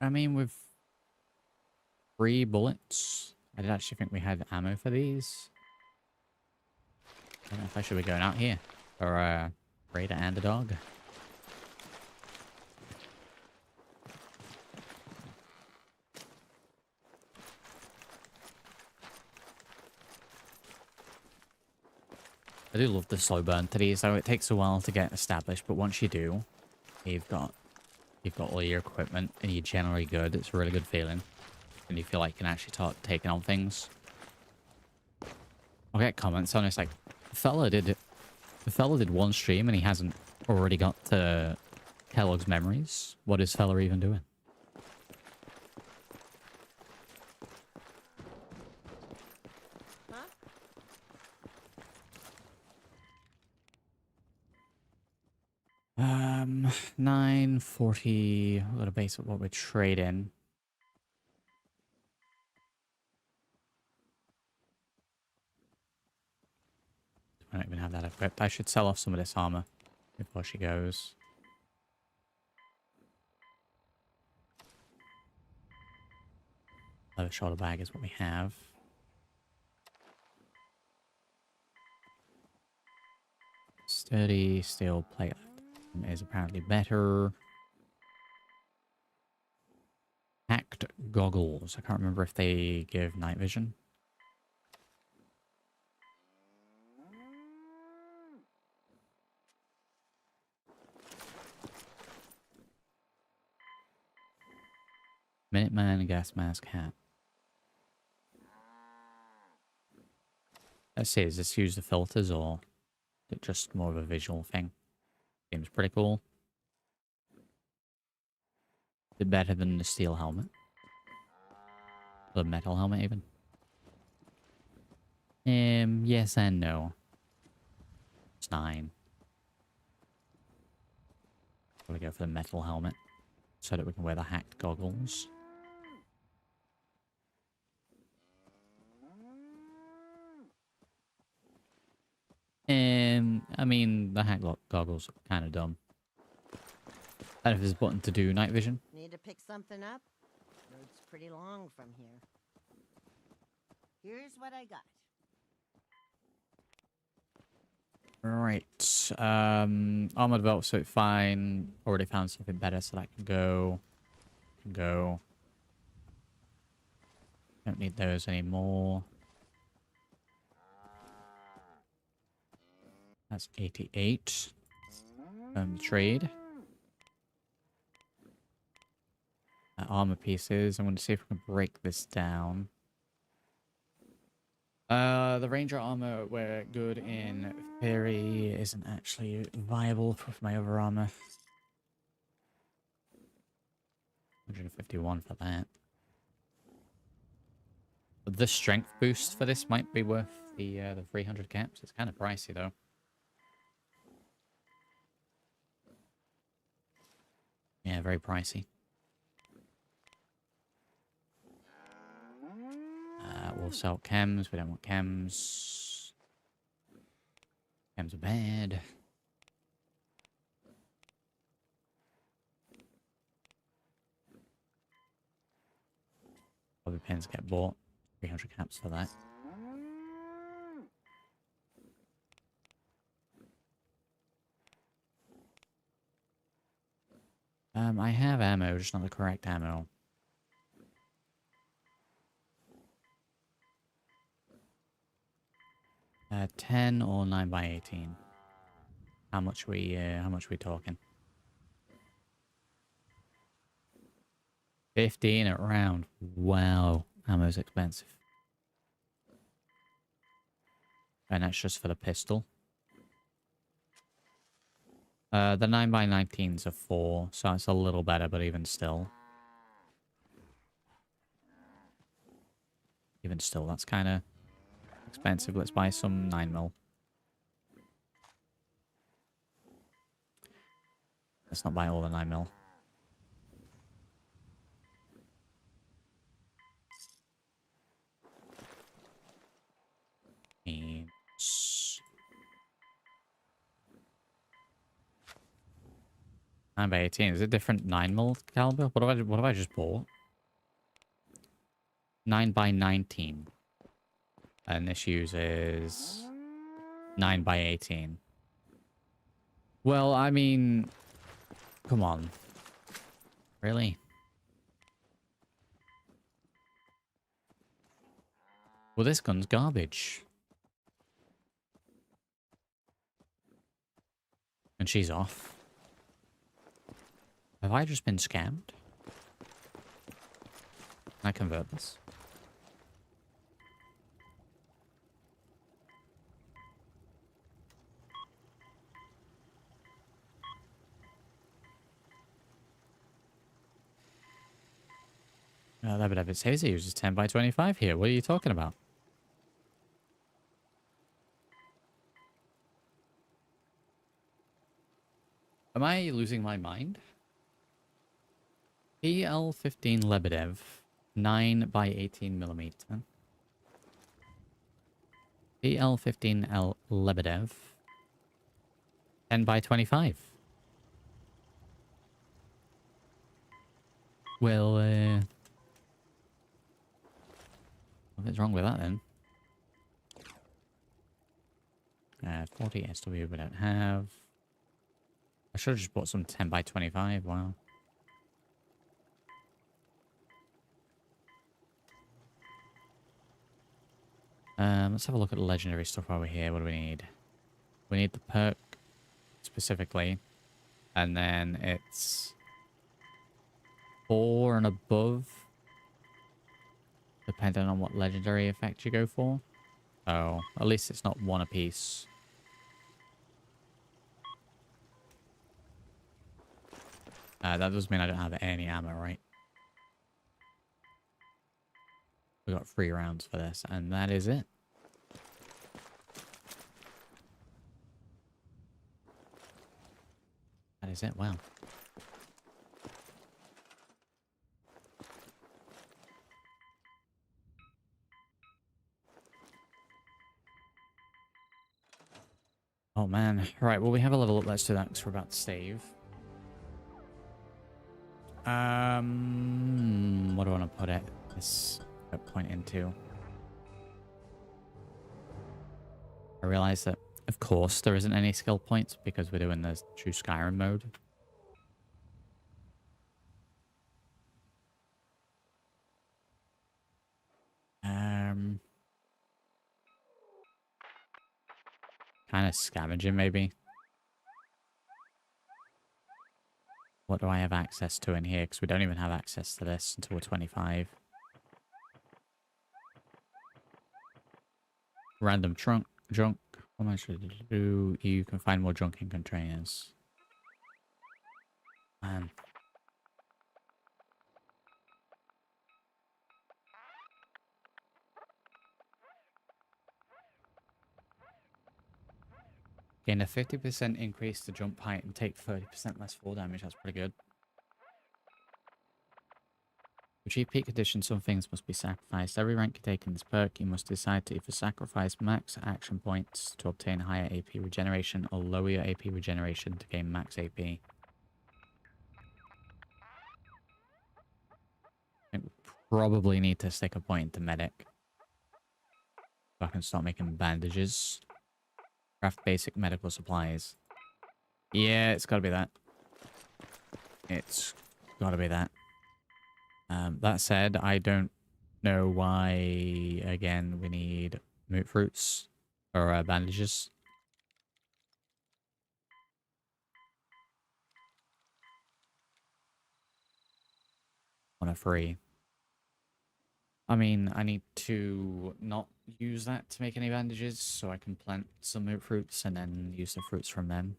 I mean, with 3 bullets, I did actually think we had ammo for these. I don't know if I should be going out here for a raider and a dog. I do love the slow burn to these, though. It takes a while to get established, but once you do, you've got all your equipment and you're generally good. It's a really good feeling. And you feel like you can actually start taking on things. I'll get comments on it. It's like, the fella did one stream and he hasn't already got to Kellogg's Memories. What is fella even doing? Huh? 940. A little base of what we're trading. I don't even have that equipped. I should sell off some of this armor before she goes. Leather shoulder bag is what we have. Sturdy steel plate is apparently better. Hacked goggles. I can't remember if they give night vision. Minuteman gas mask hat. Let's see, does this use the filters or is it just more of a visual thing? Seems pretty cool. Bit better than the steel helmet. The metal helmet even. Yes and no. It's 9. Probably go for the metal helmet so that we can wear the hacked goggles. I mean, the hacked goggles are kind of dumb. I don't know if there's a button to do night vision. Need to pick something up? Road's pretty long from here. Here's what I got. Right. Armored belt suit fine. Already found something better so that can go. Don't need those anymore. That's 88. Trade. Armor pieces. I'm going to see if we can break this down. The ranger armor, we're good in theory, isn't actually viable for my other armor. 151 for that. But the strength boost for this might be worth the 300 caps. It's kind of pricey though. Yeah, very pricey. We'll sell chems. We don't want chems. Chems are bad. Bobby pins get bought. 300 caps for that. I have ammo, just not the correct ammo. Uh, 10 or 9x18. How much we talking? 15 at round. Wow, ammo's expensive. And that's just for the pistol. The 9x19's a 4, so it's a little better, but even still. Even still, that's kind of expensive. Let's buy some 9mm. Let's not buy all the 9mm. 9x18. Is it different 9mm caliber? What have I just bought? 9x19. And this uses 9x18. Well, I mean, come on. Really? Well, this gun's garbage. And she's off. Have I just been scammed? Can I convert this? But if it says it uses 10x25 here, what are you talking about? Am I losing my mind? PL-15 Lebedev, 9x18mm. PL-15L Lebedev, 10x25. Well, nothing's wrong with that then. 40 SW we don't have. I should have just bought some 10x25, wow. Let's have a look at the legendary stuff while we're here. What do we need? We need the perk specifically. And then it's 4 and above. Depending on what legendary effect you go for. Oh, at least it's not 1 apiece. That does mean I don't have any ammo, right? We got 3 rounds for this, and that is it. That is it, wow. Oh man, right, well we have a level up, let's do that because we're about to save. What do I want to put it? This point into? I realize that, of course, there isn't any skill points because we're doing the true Skyrim mode. Kind of scavenging, maybe. What do I have access to in here? Because we don't even have access to this until we're 25. Random junk. What am I supposed to do? You can find more junk in containers. Man. Gain a 50% increase to jump height and take 30% less fall damage. That's pretty good. To achieve peak condition, some things must be sacrificed. Every rank you take in this perk, you must decide to either sacrifice max action points to obtain higher AP regeneration or lower your AP regeneration to gain max AP. I think we probably need to stick a point into medic. So I can start making bandages. Craft basic medical supplies. Yeah, it's gotta be that. It's gotta be that. That said, I don't know why, again, we need moot fruits or bandages. On a free. I mean, I need to not use that to make any bandages, so I can plant some moot fruits and then use the fruits from them.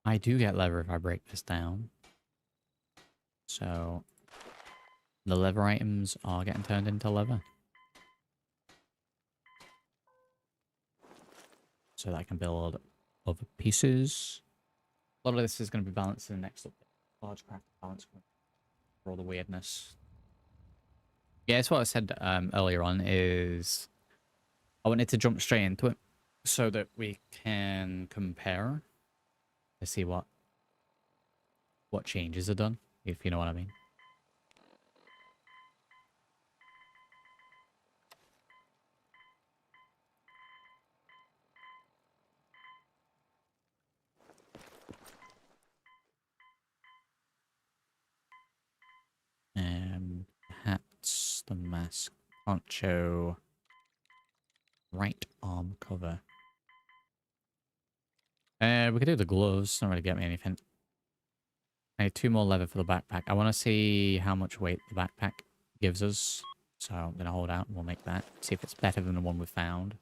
I do get leather if I break this down. So, the leather items are getting turned into leather. So that I can build other pieces. A lot of this is going to be balanced in the next update. Large crack balance for all the weirdness. Yeah, it's what I said earlier on. Is I wanted to jump straight into it so that we can compare to see what changes are done, if you know what I mean. Hats, the mask, poncho, right arm cover. We could do the gloves. Not really get me anything. I need 2 more leather for the backpack. I want to see how much weight the backpack gives us. So I'm going to hold out and we'll make that. See if it's better than the one we found.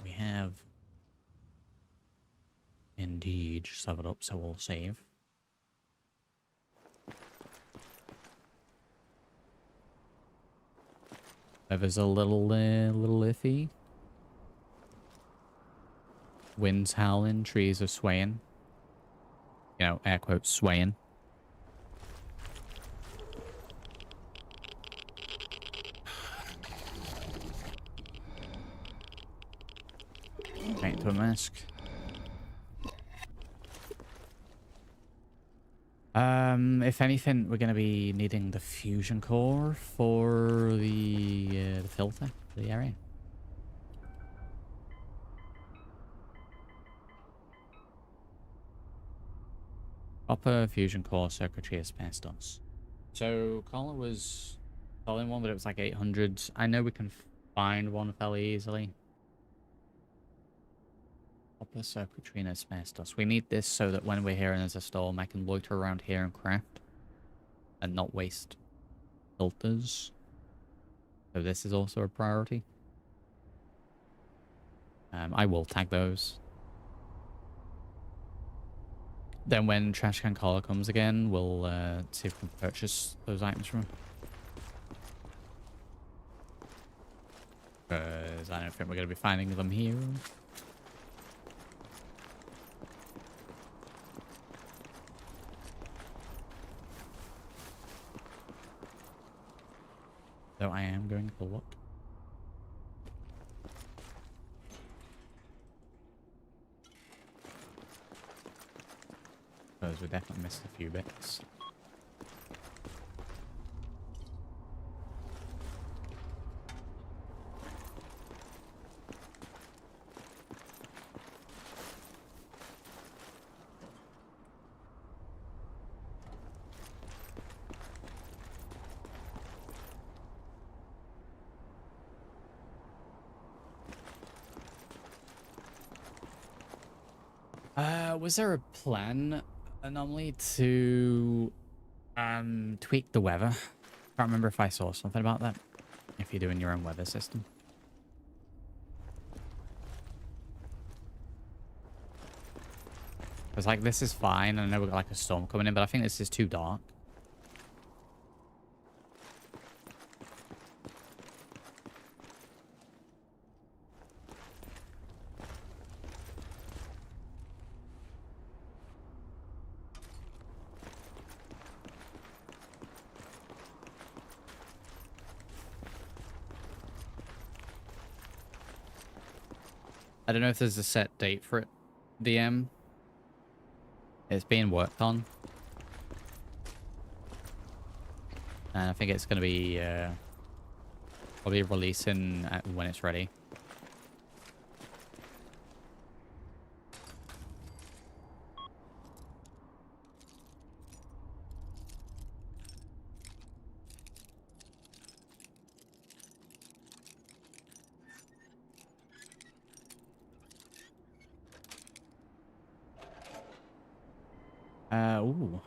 We have indeed just have it up, so we'll save. Weather's a little iffy. Winds howling, trees are swaying. You know, air quotes, swaying. Right to a mask. If anything, we're going to be needing the fusion core for the filter for the area. Copper, fusion core, circuitry, asbestos. So Colin was selling one, but it was like 800. I know we can find one fairly easily. Copper, circuitry, and asbestos. We need this so that when we're here and there's a storm, I can loiter around here and craft. And not waste filters. So this is also a priority. I will tag those. Then when Trash Can Collar comes again, we'll see if we can purchase those items from him. Because I don't think we're going to be finding them here. Though I am going to look. Because we definitely missed a few bits. Was there a plan anomaly to tweak the weather? Can't remember if I saw something about that. If you're doing your own weather system. Because like this is fine. I know we've got like a storm coming in, but I think this is too dark. I don't know if there's a set date for it, DM. It's being worked on. And I think it's going to be probably releasing when it's ready. Ooh.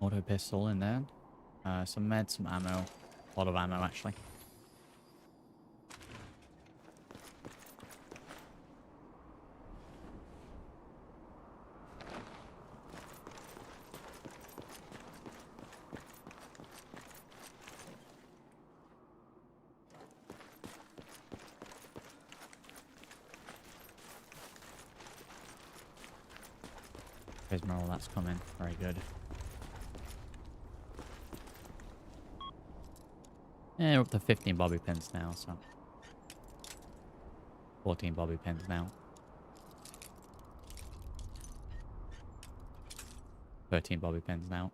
Auto pistol in there. Some meds, some ammo. A lot of ammo, actually. Prisma, all that's coming. Very good. Yeah, we're up to 15 bobby pins now, so 14 bobby pins now. 13 bobby pins now.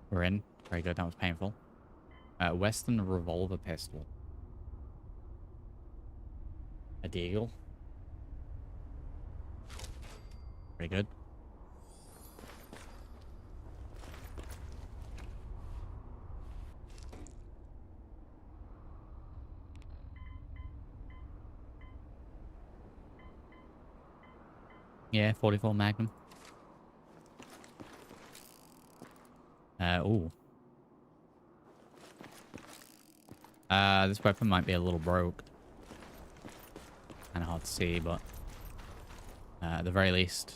We're in. Very good. That was painful. Western revolver pistol. A deagle. Very good. Yeah, 44 Magnum. Ooh. This weapon might be a little broke. Kind of hard to see, but at the very least,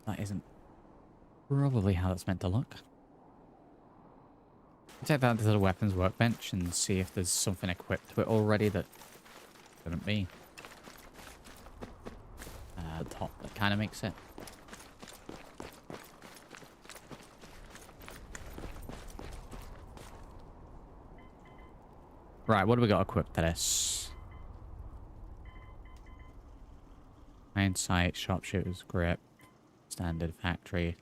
that isn't probably how that's meant to look. Check that to the weapons workbench and see if there's something equipped to it already that shouldn't be. Top that kind of makes it. Right, what do we got equipped to this? Hindsight, sharpshooter's grip, standard factory.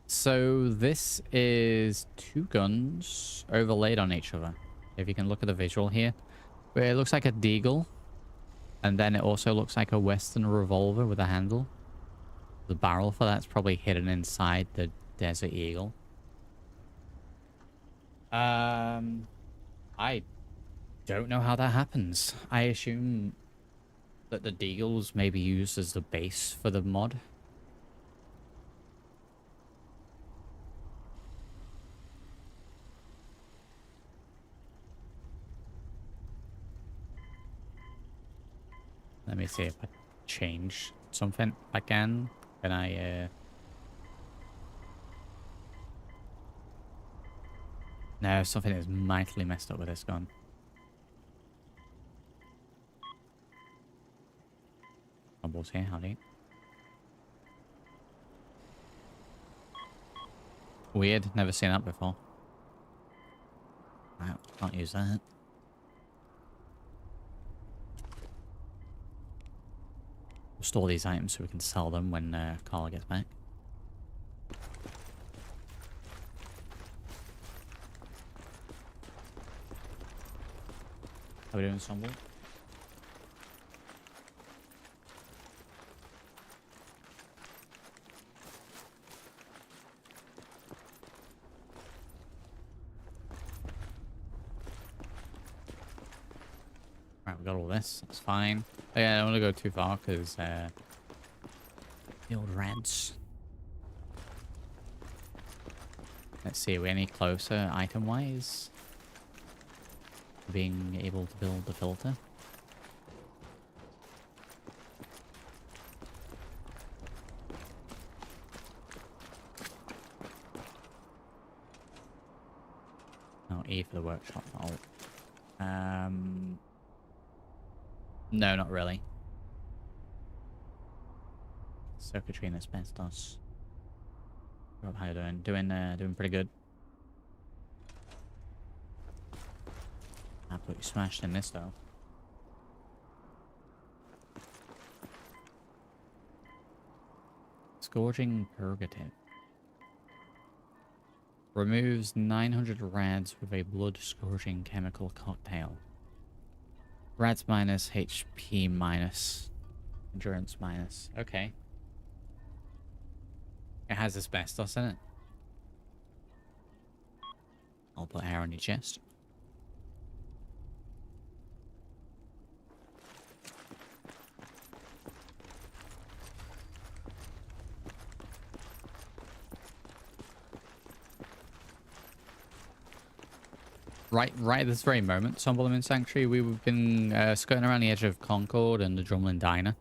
So this is 2 guns overlaid on each other. If you can look at the visual here. But it looks like a deagle. And then it also looks like a Western revolver with a handle. The barrel for that's probably hidden inside the Desert Eagle. I don't know how that happens. I assume that the deagles may be used as the base for the mod. Let me see if I change something again. Can I, No, something is mightily messed up with this gun. Bubbles here, howdy. Weird, never seen that before. Right, can't use that. We'll store these items so we can sell them when Carl gets back. How are we doing, Ensemble? Right, we got all this. That's fine. Oh, yeah, I don't want to go too far because the old reds. Let's see, are we any closer item-wise? Being able to build the filter. Oh, E for the workshop. Oh. No, not really. Circuitry and asbestos. Rob, how you doing? Doing pretty good. Absolutely smashed in this though. Scourging Purgative. Removes 900 rads with a blood scourging chemical cocktail. Rads minus, HP minus, endurance minus. Okay. It has asbestos in it. I'll put hair on your chest. right at this very moment, Sumbleman Sanctuary, we've been skirting around the edge of Concord and the Drumlin Diner.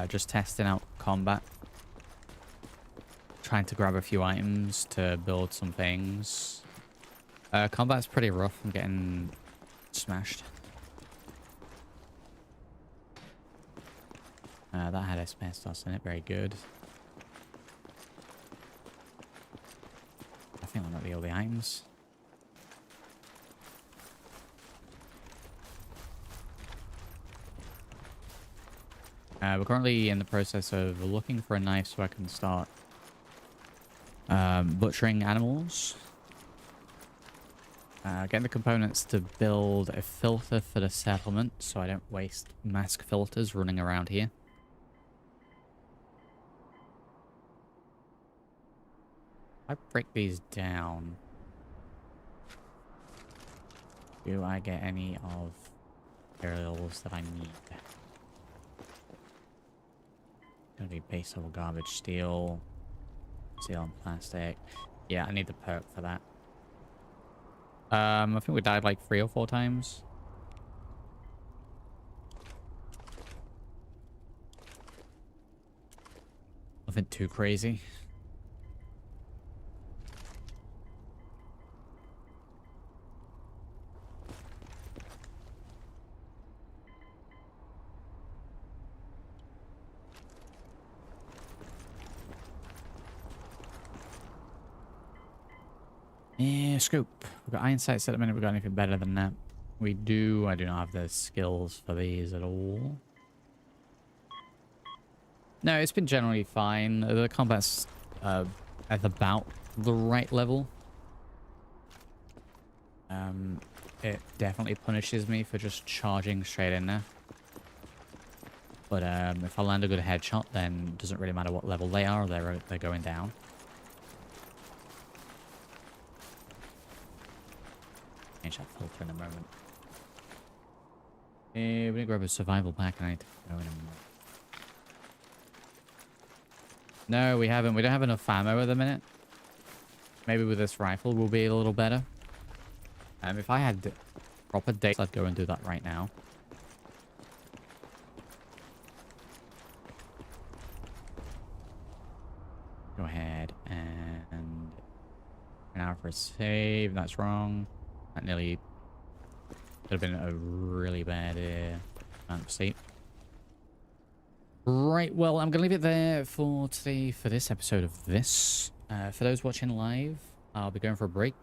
Just testing out combat. Trying to grab a few items to build some things. Combat's pretty rough. I'm getting smashed. That had asbestos in it. Very good. I think that might be all the items. We're currently in the process of looking for a knife so I can start butchering animals. Getting the components to build a filter for the settlement so I don't waste mask filters running around here. If I break these down, do I get any of materials that I need? Gonna be base level garbage, steel and plastic. Yeah, I need the perk for that. I think we died like 3 or 4 times. Nothing too crazy. Yeah, scope. We've got iron sights at the minute. We've got anything better than that. We do. I do not have the skills for these at all. No, it's been generally fine. The combat's at about the right level. It definitely punishes me for just charging straight in there. But if I land a good headshot, then it doesn't really matter what level they are. They're going down. Change that filter in a moment. We're gonna grab a survival pack and I need to go in a moment. No, we haven't. We don't have enough ammo at the minute. Maybe with this rifle we'll be a little better. If I had proper data, I'd go and do that right now. Go ahead and an hour for a save. That's wrong. That nearly could have been a really bad amount of sleep. Right, well, I'm going to leave it there for today for this episode of this. For those watching live, I'll be going for a break,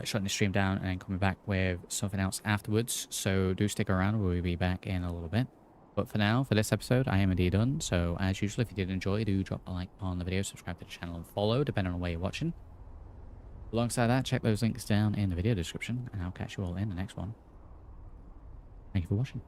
shutting the stream down and then coming back with something else afterwards. So do stick around. We'll be back in a little bit. But for now, for this episode, I am indeed done. So as usual, if you did enjoy, do drop a like on the video, subscribe to the channel and follow, depending on where you're watching. Alongside that, check those links down in the video description, and I'll catch you all in the next one. Thank you for watching.